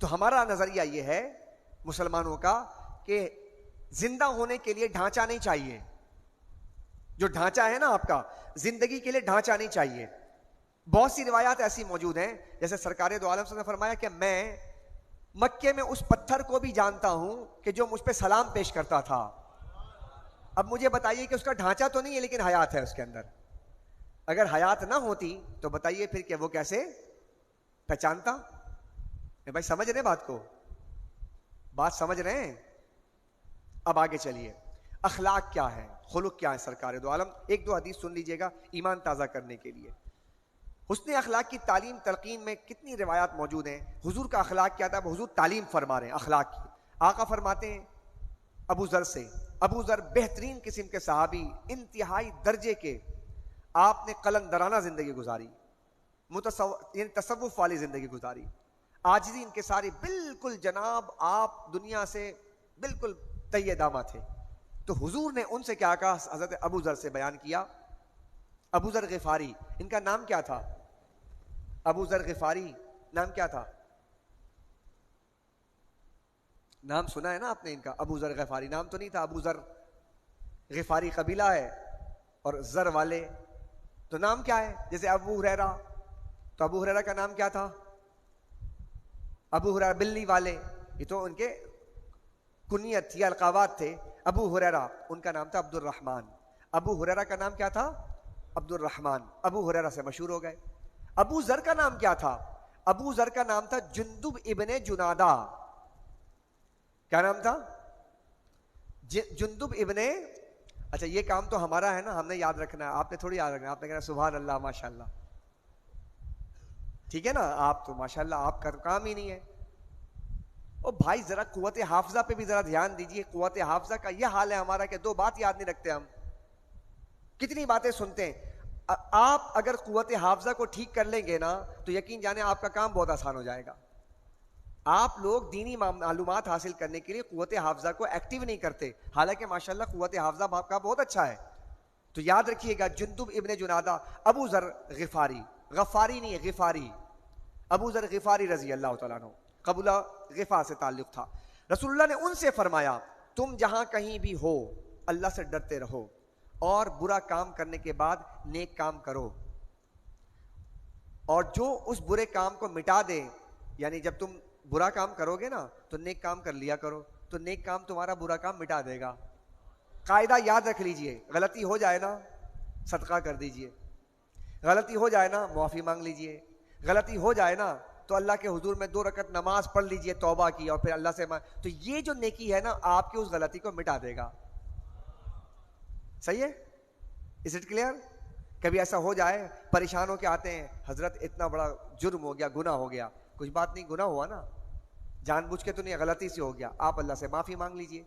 تو ہمارا نظریہ یہ ہے مسلمانوں کا کہ زندہ ہونے کے لیے ڈھانچہ نہیں چاہیے. جو ڈھانچہ ہے نا آپ کا زندگی کے لیے ڈھانچہ نہیں چاہیے. بہت سی روایات ایسی موجود ہیں, جیسے سرکار دو عالم صلی اللہ علیہ وسلم نے فرمایا کہ میں مکے میں اس پتھر کو بھی جانتا ہوں کہ جو مجھ پہ سلام پیش کرتا تھا. اب مجھے بتائیے کہ اس کا ڈھانچہ تو نہیں ہے لیکن حیات ہے اس کے اندر. اگر حیات نہ ہوتی تو بتائیے پھر کہ وہ کیسے پہچانتا. بھائی سمجھ رہے بات کو, بات سمجھ رہے ہیں؟ اب آگے چلیے, اخلاق کیا ہے, خلق کیا ہے سرکار دو عالم. ایک دو حدیث سن لیجئے گا ایمان تازہ کرنے کے لیے. حسن اخلاق کی تعلیم تلقین میں کتنی روایات موجود ہیں. حضور کا اخلاق کیا تھا, حضور تعلیم فرما رہے ہیں اخلاق کی. آقا فرماتے ہیں ابو ذر سے ابو ذر بہترین قسم کے صحابی، انتہائی درجے کے، آپ نے قلندرانہ زندگی گزاری، یعنی تصوف والی زندگی گزاری، عاجزی ان کے ساری، بالکل جناب آپ دنیا سے بالکل تہیہ دامہ تھے. تو حضور نے ان سے کیا کہا؟ حضرت ابو ذر سے بیان کیا. ابو ذر غفاری، ان کا نام کیا تھا؟ ابو ذر غفاری نام کیا تھا؟ نام سنا ہے نا آپ نے ان کا، ابو ذر غفاری. نام تو نہیں تھا ابو ذر غفاری، قبیلہ ہے، اور ذر والے تو نام کیا ہے؟ جیسے ابو ہریرہ، تو ابو ہریرہ کا نام کیا تھا؟ ابو ہریرہ بلی والے، یہ تو ان کے کنیت تھی، القابات تھے. ابو ہریرہ ان کا نام تھا عبد الرحمن. ابو ہریرہ کا نام کیا تھا؟ عبد الرحمن. ابو ہریرہ سے مشہور ہو گئے. ابو ذر کا نام کیا تھا؟ ابو ذر کا نام تھا جندب ابن جنادہ. کیا نام تھا؟ جندب ابن. اچھا یہ کام تو ہمارا ہے نا، ہم نے یاد رکھنا ہے، آپ نے تھوڑی یاد رکھنا ہے. آپ نے کہنا سبحان اللہ ماشاء اللہ، ٹھیک ہے نا، آپ تو ماشاء اللہ آپ کا کام ہی نہیں ہے. او بھائی ذرا قوت حافظہ پہ بھی ذرا دھیان دیجئے. قوت حافظہ کا یہ حال ہے ہمارا کہ 2 بات یاد نہیں رکھتے ہم. کتنی باتیں سنتے ہیں. آپ اگر قوت حافظہ کو ٹھیک کر لیں گے نا تو یقین جانے آپ کا کام بہت آسان ہو جائے گا. آپ لوگ دینی معلومات حاصل کرنے کے لیے قوت حافظہ کو ایکٹیو نہیں کرتے، حالانکہ ماشاءاللہ قوت حافظہ آپ کا بہت اچھا ہے. تو یاد رکھیے گا، جندب ابن جنادہ، ابو ذر غفاری، غفاری نہیں غفاری، ابو ذر غفاری رضی اللہ تعالیٰ عنہ، قبیلہ غفار سے تعلق تھا. رسول اللہ نے ان سے فرمایا تم جہاں کہیں بھی ہو اللہ سے ڈرتے رہو، اور برا کام کرنے کے بعد نیک کام کرو، اور جو اس برے کام کو مٹا دے، یعنی جب تم برا کام کرو گے نا تو نیک کام کر لیا کرو، تو نیک کام تمہارا برا کام مٹا دے گا. قاعدہ یاد رکھ لیجئے، غلطی ہو جائے نا صدقہ کر دیجئے، غلطی ہو جائے نا معافی مانگ لیجئے، غلطی ہو جائے نا تو اللہ کے حضور میں 2 رکعت نماز پڑھ لیجئے توبہ کی، اور پھر اللہ سے تو یہ جو نیکی ہے نا آپ کی اس غلطی کو مٹا دے گا. صحیح ہے؟ Is it clear? کبھی ایسا ہو جائے پریشان ہو کے آتے ہیں، حضرت اتنا بڑا جرم ہو گیا، گناہ ہو گیا. کچھ بات نہیں، گناہ ہوا نا، جان بوجھ کے تو نہیں، غلطی سے ہو گیا. آپ اللہ سے معافی مانگ لیجئے،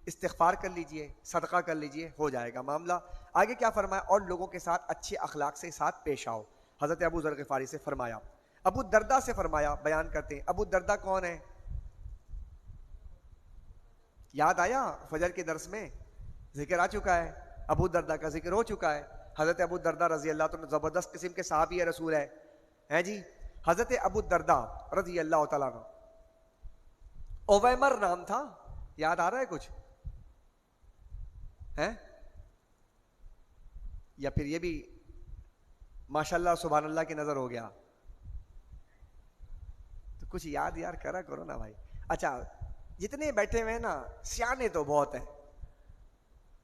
استغفار کر لیجئے، صدقہ کر لیجئے، ہو جائے گا معاملہ. آگے کیا فرمایا؟ اور لوگوں کے ساتھ اچھے اخلاق سے ساتھ پیش آؤ. حضرت ابو ذر غفاری سے فرمایا. ابو دردہ سے فرمایا، بیان کرتے ہیں. ابو دردہ کون ہے؟ یاد آیا؟ فجر کے درس میں ذکر آ چکا ہے، ابو دردہ کا ذکر ہو چکا ہے. حضرت ابو دردہ رضی اللہ عنہ زبردست قسم کے صحابی رسول ہے جی. حضرت ابو دردہ رضی اللہ تعالیٰ عنہ، اویمر نام تھا، یاد آ رہا ہے کچھ ہے؟ یا پھر یہ بھی ماشاءاللہ سبحان اللہ کی نظر ہو گیا؟ تو کچھ یاد یار کرا کرو نا بھائی. اچھا جتنے بیٹھے ہوئے ہیں نا سیانے تو بہت ہیں،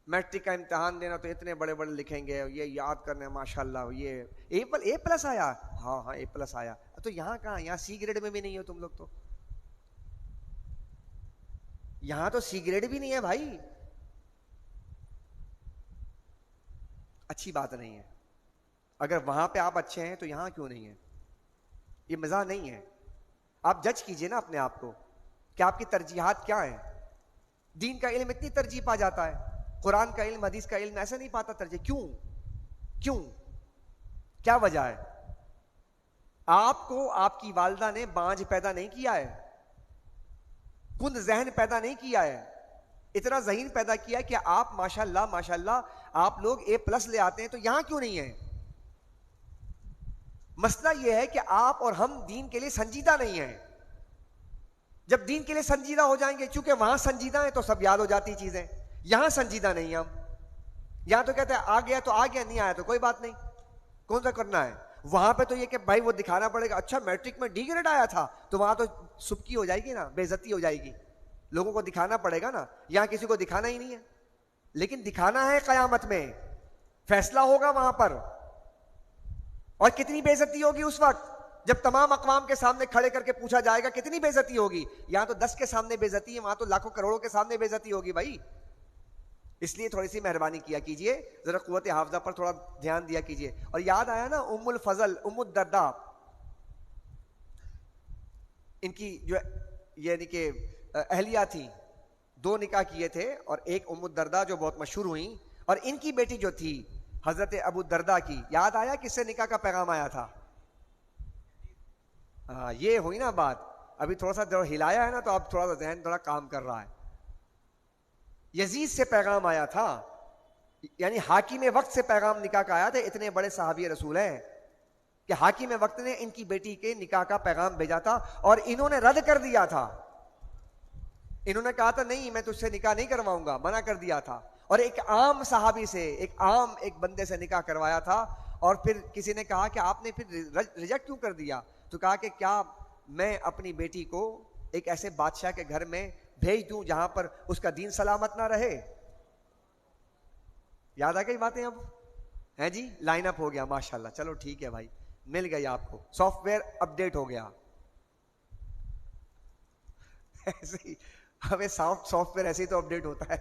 میٹرک کا امتحان دینا تو اتنے بڑے بڑے لکھیں گے، یہ یاد کرنے ماشاءاللہ یہ اے پلس آیا، ہاں اے پلس آیا. تو یہاں کہاں، یہاں سی گریڈ میں بھی نہیں ہو تم لوگ، تو یہاں تو سی گریڈ بھی نہیں ہے بھائی. اچھی بات نہیں ہے. اگر وہاں پہ آپ اچھے ہیں تو یہاں کیوں نہیں ہے؟ یہ مزاح نہیں ہے. آپ جج کیجئے نا اپنے آپ کو کہ آپ کی ترجیحات کیا ہیں. دین کا علم اتنی ترجیح پا جاتا ہے، قرآن کا علم، حدیث کا علم ایسے نہیں پاتا ترجیح. کیوں کیا وجہ ہے؟ آپ کو آپ کی والدہ نے بانجھ پیدا نہیں کیا ہے، کند ذہن پیدا نہیں کیا ہے، اتنا ذہین پیدا کیا ہے کہ آپ ماشاءاللہ آپ لوگ اے پلس لے آتے ہیں، تو یہاں کیوں نہیں ہے؟ مسئلہ یہ ہے کہ آپ اور ہم دین کے لیے سنجیدہ نہیں ہیں. جب دین کے لیے سنجیدہ ہو جائیں گے، چونکہ وہاں سنجیدہ ہیں تو سب یاد ہو جاتی چیزیں، یہاں سنجیدہ نہیں ہم. یہاں تو کہتے ہیں آ گیا تو آ گیا، نہیں آیا تو کوئی بات نہیں، کون سا کرنا ہے. وہاں پہ تو یہ کہ بھائی وہ دکھانا پڑے گا، اچھا میٹرک میں ڈی گریڈ آیا تھا، تو وہاں تو سبکی ہو جائے گی نا، بے عزتی ہو جائے گی، لوگوں کو دکھانا پڑے گا نا. یہاں کسی کو دکھانا ہی نہیں ہے، لیکن دکھانا ہے. قیامت میں فیصلہ ہوگا وہاں پر، اور کتنی بے عزتی ہوگی اس وقت جب تمام اقوام کے سامنے کھڑے کر کے پوچھا جائے گا کتنی بے عزتی ہوگی. یہاں تو 10 کے سامنے بے عزتی ہے، وہاں تو لاکھوں کروڑوں کے سامنے بے عزتی ہوگی بھائی. اس لیے تھوڑی سی مہربانی کیا کیجئے، ذرا قوت حافظہ پر تھوڑا دھیان دیا کیجئے. اور یاد آیا نا ام الفضل، ام الدرداء، ان کی جو یعنی کہ اہلیہ تھی، دو نکاح کیے تھے اور ایک ام الدرداء جو بہت مشہور ہوئی, اور ان کی بیٹی جو تھی حضرت ابو الدرداء کی, یاد آیا کس سے نکاح کا پیغام آیا تھا؟ ہاں یہ ہوئی نا بات. ابھی تھوڑا سا ہلایا ہے نا تو اب تھوڑا سا ذہن تھوڑا کام کر رہا ہے. یزید سے پیغام آیا تھا, یعنی حاکم وقت سے پیغام نکاح کا آیا تھا. اتنے بڑے صحابی رسول ہیں کہ حاکم وقت نے ان کی بیٹی کے نکاح کا پیغام بھیجا تھا اور انہوں نے رد کر دیا تھا. انہوں نے کہا تھا نہیں میں تجھ سے نکاح نہیں کرواؤں گا, منع کر دیا تھا. اور ایک عام صحابی سے, ایک بندے سے نکاح کروایا تھا. اور پھر کسی نے کہا کہ آپ نے پھر ریجیکٹ کیوں کر دیا؟ تو کہا کہ کیا میں اپنی بیٹی کو ایک ایسے بادشاہ کے گھر میں بھیج دوں جہاں پر اس کا دین سلامت نہ رہے؟ یاد آ گئی باتیں اب ہیں جی؟ لائن اپ ہو گیا ماشاءاللہ. چلو ٹھیک ہے بھائی, مل گئی آپ کو, سافٹ ویئر اپڈیٹ ہو گیا. ایسے ہی ہمیں سافٹ ویئر ایسے ہی تو اپڈیٹ ہوتا ہے.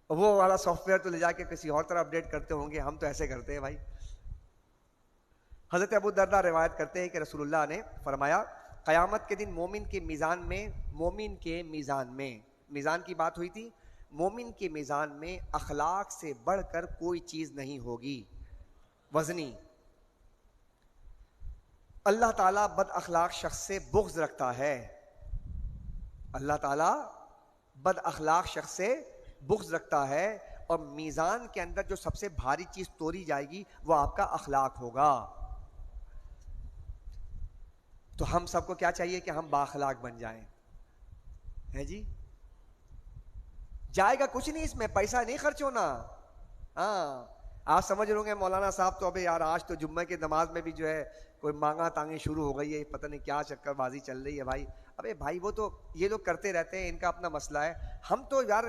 وہ والا سافٹ ویئر تو لے جا کے کسی اور طرح اپڈیٹ کرتے ہوں گے, ہم تو ایسے کرتے ہیں بھائی. حضرت ابو الدرداء روایت کرتے ہیں کہ رسول اللہ نے فرمایا قیامت کے دن مومن کے میزان کی بات ہوئی تھی. مومن کے میزان میں اخلاق سے بڑھ کر کوئی چیز نہیں ہوگی وزنی. اللہ تعالیٰ بد اخلاق شخص سے بغض رکھتا ہے. اللہ تعالیٰ بد اخلاق شخص سے بغض رکھتا ہے, اور میزان کے اندر جو سب سے بھاری چیز تولی جائے گی وہ آپ کا اخلاق ہوگا. تو ہم سب کو کیا چاہیے کہ ہم بااخلاق بن جائیں, ہے جی؟ جائے گا کچھ نہیں اس میں, پیسہ نہیں خرچ ہونا. ہاں آپ سمجھ رہے ہوں گے مولانا صاحب تو ابھی یار آج تو جمعہ کی نماز میں بھی جو ہے کوئی مانگا تانگیں شروع ہو گئی ہے, پتہ نہیں کیا چکر بازی چل رہی ہے بھائی. ابے بھائی وہ تو یہ لوگ کرتے رہتے ہیں, ان کا اپنا مسئلہ ہے. ہم تو یار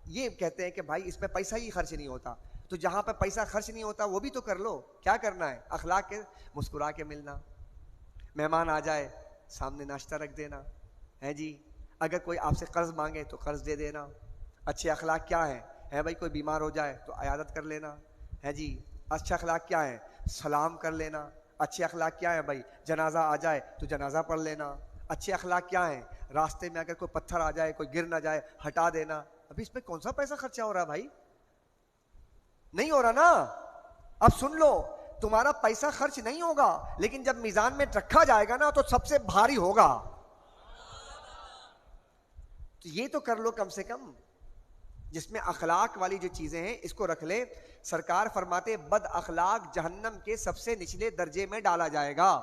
یہ کہتے ہیں کہ بھائی اس میں پیسہ ہی خرچ نہیں ہوتا, تو جہاں پہ پیسہ خرچ نہیں ہوتا وہ بھی تو کر لو. کیا کرنا ہے؟ اخلاق کے مسکرا کے ملنا, مہمان آ جائے سامنے ناشتہ رکھ دینا, ہے جی؟ اگر کوئی آپ سے قرض مانگے تو قرض دے دینا. اچھے اخلاق کیا ہیں؟ ہے بھائی کوئی بیمار ہو جائے تو عیادت کر لینا, ہے جی؟ اچھا اخلاق کیا ہے؟ سلام کر لینا. اچھے اخلاق کیا ہے بھائی؟ جنازہ آ جائے تو جنازہ پڑھ لینا. اچھے اخلاق کیا ہیں؟ راستے میں اگر کوئی پتھر آ جائے, کوئی گر نہ جائے, ہٹا دینا. ابھی اس میں کون سا پیسہ خرچہ ہو رہا ہے بھائی؟ نہیں ہو رہا نا. اب سن لو, تمہارا پیسہ خرچ نہیں ہوگا, لیکن جب میزان میں رکھا جائے گا نا تو سب سے بھاری ہوگا. تو یہ تو کر لو کم سے کم, جس میں اخلاق والی جو چیزیں ہیں اس کو رکھ لے. سرکار فرماتے بد اخلاق جہنم کے سب سے نچلے درجے میں ڈالا جائے گا.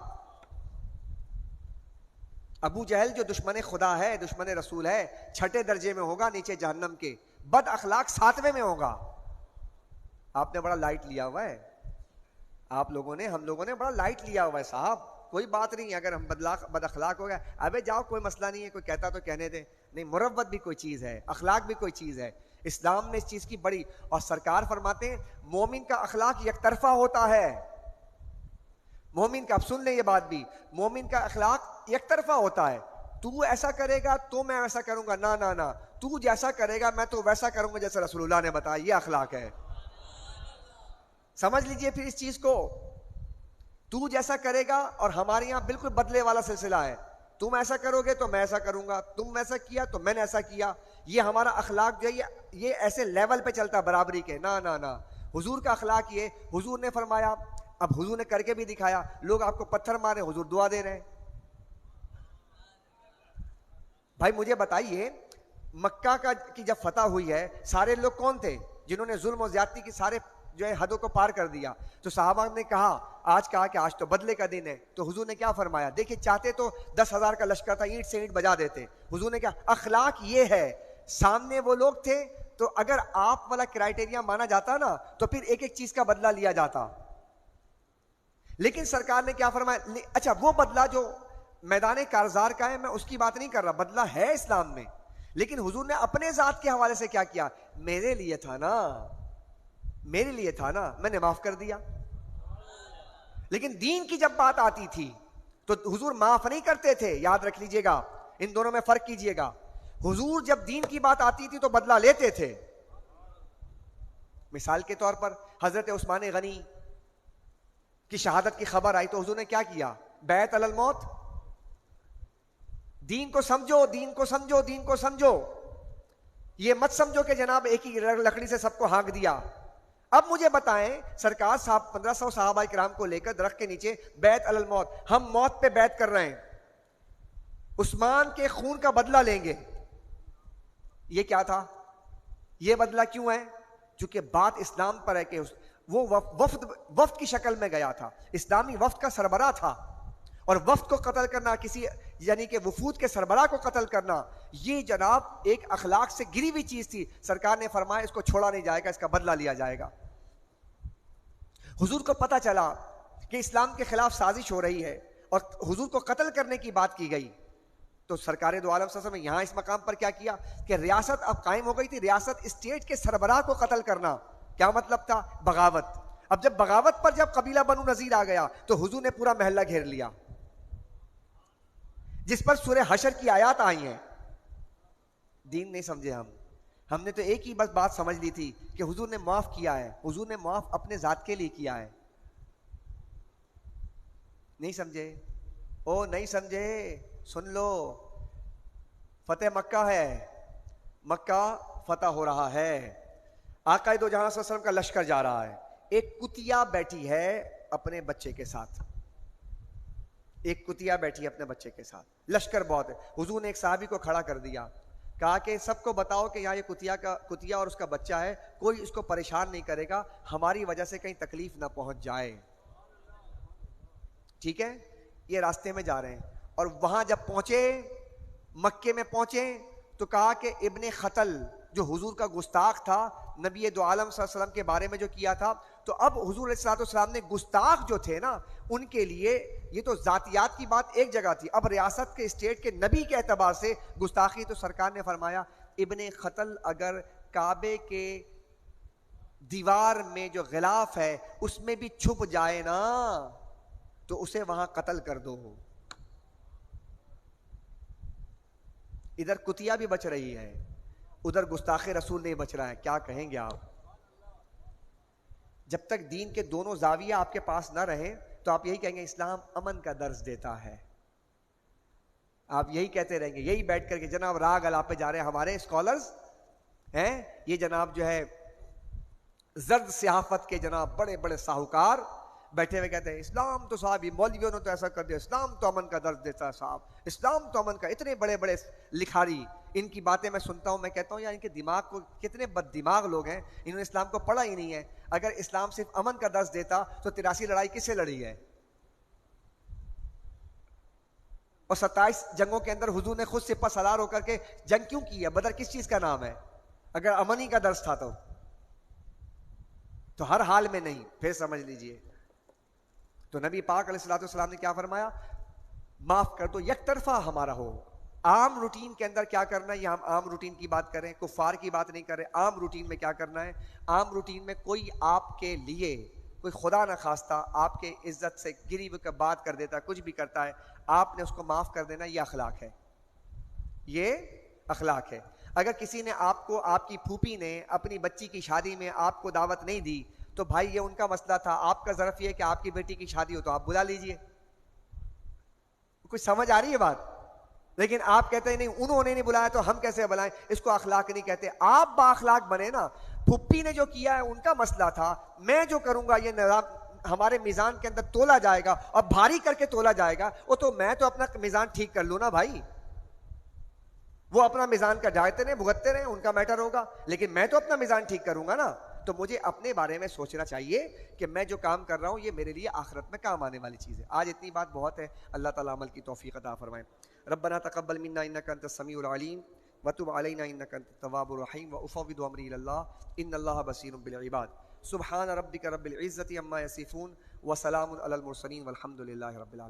ابو جہل جو دشمن خدا ہے, دشمن رسول ہے, چھٹے درجے میں ہوگا نیچے جہنم کے. بد اخلاق 7ویں میں ہوگا. آپ نے بڑا لائٹ لیا ہوا ہے, آپ لوگوں نے, ہم لوگوں نے بڑا لائٹ لیا ہوا ہے صاحب. کوئی بات نہیں, اگر ہم بد اخلاق ہو گیا, ابے جاؤ کوئی مسئلہ نہیں ہے, کوئی کہتا تو کہنے دے. نہیں, مروت بھی کوئی چیز ہے, اخلاق بھی کوئی چیز ہے. اسلام نے اس چیز کی بڑی, اور سرکار فرماتے ہیں مومن کا اخلاق یک طرفہ ہوتا ہے. مومن کا, اب سن لیں یہ بات بھی, مومن کا اخلاق یک طرفہ ہوتا ہے. تو ایسا کرے گا تو میں ایسا کروں گا, نہ نہ نہ, تو جیسا کرے گا میں تو ویسا کروں گا جیسا رسول اللہ نے بتایا. یہ اخلاق ہے. سمجھ لیجئے پھر اس چیز کو, تو جیسا کرے گا, اور ہمارے یہاں بالکل بدلے والا سلسلہ ہے. تم ایسا کرو گے تو میں ایسا کروں گا, تم ایسا کیا تو میں نے ایسا کیا. یہ ہمارا اخلاق جو ہے یہ ایسے لیول پہ چلتا برابری کے, نہ نہ نہ. حضور کا اخلاق یہ, حضور نے فرمایا, اب حضور نے کر کے بھی دکھایا. لوگ آپ کو پتھر مارے, حضور دعا دے رہے ہیں. بھائی مجھے بتائیے, مکہ کی جب فتح ہوئی ہے, سارے لوگ کون تھے جنہوں نے ظلم و زیادتی کی سارے جو ہے حدوں کو پار کر دیا؟ تو صحابہ نے کہا کہ آج تو بدلے کا دن ہے. تو حضور نے کیا فرمایا؟ دیکھیں, چاہتے تو 10,000 کا لشکر تھا, اینٹ سے اینٹ بجا دیتے. حضور نے کہا اخلاق یہ ہے. سامنے وہ لوگ تھے, تو اگر آپ والا کرائٹیریا مانا جاتا نا تو پھر ایک ایک چیز کا بدلہ لیا جاتا. لیکن سرکار نے کیا فرمایا؟ اچھا وہ بدلہ جو میدان کارزار کا ہے میں اس کی بات نہیں کر رہا, بدلہ ہے اسلام میں, لیکن حضور نے اپنے ذات کے حوالے سے کیا کیا؟ میرے لیے تھا نا, میں نے معاف کر دیا. لیکن دین کی جب بات آتی تھی تو حضور معاف نہیں کرتے تھے. یاد رکھ لیجئے گا, ان دونوں میں فرق کیجئے گا. حضور جب دین کی بات آتی تھی تو بدلہ لیتے تھے. مثال کے طور پر حضرت عثمان غنی کی شہادت کی خبر آئی تو حضور نے کیا کیا؟ بیعت علی الموت. دین کو سمجھو، دین کو سمجھو، دین کو سمجھو. یہ مت سمجھو کہ جناب ایک ہی لکڑی سے سب کو ہانک دیا. اب مجھے بتائیں، سرکار صاحب 1500 صحابہ کرام کو لے کر درخت کے نیچے بیعت علی الموت، ہم موت پہ بیعت کر رہے ہیں، عثمان کے خون کا بدلہ لیں گے. یہ کیا تھا؟ یہ بدلہ کیوں ہے؟ چونکہ بات اسلام پر ہے کہ وہ وفد کی شکل میں گیا تھا، اسلامی وفد کا سربراہ تھا، اور وفد کو قتل کرنا، کسی یعنی کہ وفود کے سربراہ کو قتل کرنا، یہ جناب ایک اخلاق سے گری ہوئی چیز تھی. سرکار نے فرمایا اس کو چھوڑا نہیں جائے گا، اس کا بدلہ لیا جائے گا. حضور کو پتہ چلا کہ اسلام کے خلاف سازش ہو رہی ہے اور حضور کو قتل کرنے کی بات کی گئی، تو سرکار دو عالم صلی اللہ علیہ وسلم نے یہاں اس مقام پر کیا کیا کہ ریاست اب قائم ہو گئی تھی، ریاست اسٹیٹ کے سربراہ کو قتل کرنا. کیا مطلب تھا؟ بغاوت. اب جب بغاوت پر جب قبیلہ بنو نذیر آ گیا تو حضور نے پورا محلہ گھیر لیا، جس پر سورہ حشر کی آیات آئی ہیں. دین نہیں سمجھے ہم نے تو ایک ہی بس بات سمجھ لی تھی کہ حضور نے معاف کیا ہے. حضور نے معاف اپنے ذات کے لیے کیا ہے. نہیں سمجھے؟ او نہیں سمجھے؟ سن لو، فتح مکہ ہے، مکہ فتح ہو رہا ہے، آقا دو جہاں صلی اللہ علیہ وسلم کا لشکر جا رہا ہے. ایک کتیا بیٹھی ہے اپنے بچے کے ساتھ، ایک کتیا بیٹھی ہے اپنے بچے کے ساتھ، لشکر بہت ہے. حضور نے ایک صحابی کو کھڑا کر دیا، کہا کہ سب کو بتاؤ کہ یہاں یہ کتیا اور اس کا بچہ ہے، کوئی اس کو پریشان نہیں کرے گا، ہماری وجہ سے کہیں تکلیف نہ پہنچ جائے. ٹھیک ہے؟ یہ راستے میں جا رہے ہیں، اور وہاں جب پہنچے، مکے میں پہنچے، تو کہا کہ ابن خطل جو حضور کا گستاخ تھا، نبی دو عالم صلی اللہ علیہ وسلم کے بارے میں جو کیا تھا، تو اب حضور علیہ الصلوۃ والسلام نے گستاخ جو تھے نا ان کے لیے، یہ تو ذاتیات کی بات ایک جگہ تھی، اب ریاست کے اسٹیٹ کے نبی کے اعتبار سے گستاخی. تو سرکار نے فرمایا ابن خطل اگر کعبے کے دیوار میں جو غلاف ہے اس میں بھی چھپ جائے نا تو اسے وہاں قتل کر دو. ادھر کتیا بھی بچ رہی ہے، ادھر گستاخ رسول نہیں بچ رہا ہے. کیا کہیں گے آپ؟ جب تک دین کے دونوں زاویہ آپ کے پاس نہ رہیں تو آپ یہی کہیں گے اسلام امن کا درس دیتا ہے. آپ یہی کہتے رہیں گے، یہی بیٹھ کر کے جناب راگ الاپے جا رہے ہیں ہمارے اسکالرز ہیں، یہ جناب جو ہے زرد صحافت کے جناب بڑے بڑے ساہوکار بیٹھے ہوئے کہتے ہیں اسلام تو صاحب یہ مولویوں نے تو ایسا کر دیا، اسلام تو امن کا درس دیتا ہے صاحب، اسلام تو امن کا. اتنے بڑے بڑے لکھاری، ان کی باتیں میں سنتا ہوں، میں کہتا ہوں یار ان کے دماغ کو، کتنے بد دماغ لوگ ہیں، انہوں نے اسلام کو پڑھا ہی نہیں ہے. اگر اسلام صرف امن کا درس دیتا تو 83 لڑائی کس سے لڑی ہے؟ اور 27 جنگوں کے اندر حضور نے خود سپہ سالار ہو کر کے جنگ کیوں کی ہے؟ بدر کس چیز کا نام ہے؟ اگر امن ہی کا درس تھا تو ہر حال میں نہیں. پھر سمجھ لیجئے، تو نبی پاک علیہ الصلوۃ والسلام نے کیا فرمایا؟ معاف کر دو، یک طرفہ ہمارا ہو. عام روٹین کے اندر کیا کرنا ہے؟ یہ ہم عام روٹین کی بات کریں، کفار کی بات نہیں کر رہے. عام روٹین میں کیا کرنا ہے؟ عام روٹین میں کوئی آپ کے لیے، کوئی خدا نہ خواستہ آپ کے عزت سے گری ہوئی بات کر دیتا ہے، کچھ بھی کرتا ہے، آپ نے اس کو معاف کر دینا. یہ اخلاق ہے، یہ اخلاق ہے. اگر کسی نے آپ کو، آپ کی پھوپھی نے اپنی بچی کی شادی میں آپ کو دعوت نہیں دی تو بھائی یہ ان کا مسئلہ تھا. آپ کا ظرف یہ ہے کہ آپ کی بیٹی کی شادی ہو تو آپ بلا لیجئے. کچھ سمجھ آ رہی ہے بات؟ لیکن آپ کہتے ہیں نہیں انہوں نے نہیں بلایا تو ہم کیسے بلائیں؟ اس کو اخلاق نہیں کہتے. آپ با اخلاق بنے نا. پھوپھی نے جو کیا ہے ان کا مسئلہ تھا، میں جو کروں گا یہ نظام ہمارے میزان کے اندر تولا جائے گا اور بھاری کر کے تولا جائے گا. وہ تو میں تو اپنا میزان ٹھیک کر لوں نا بھائی، وہ اپنا میزان کا ڈھاتے رہے بھگتتے رہے، ان کا میٹر ہوگا، لیکن میں تو اپنا میزان ٹھیک کروں گا نا. تو مجھے اپنے بارے میں سوچنا چاہیے کہ میں جو کام کر رہا ہوں یہ میرے لیے آخرت میں کام آنے والی چیز ہے. آج اتنی بات بہت ہے. اللہ تعالیٰ عمل کی توفیق عطا فرمائے. ربنا تقبل منا انك انت السميع العليم وتب علينا انك انت التواب الرحيم وافوض امري الى الله ان الله بصير بالعباد. سبحان ربك رب العزة عما يصفون وسلام على المرسلين والحمد لله رب العالمين.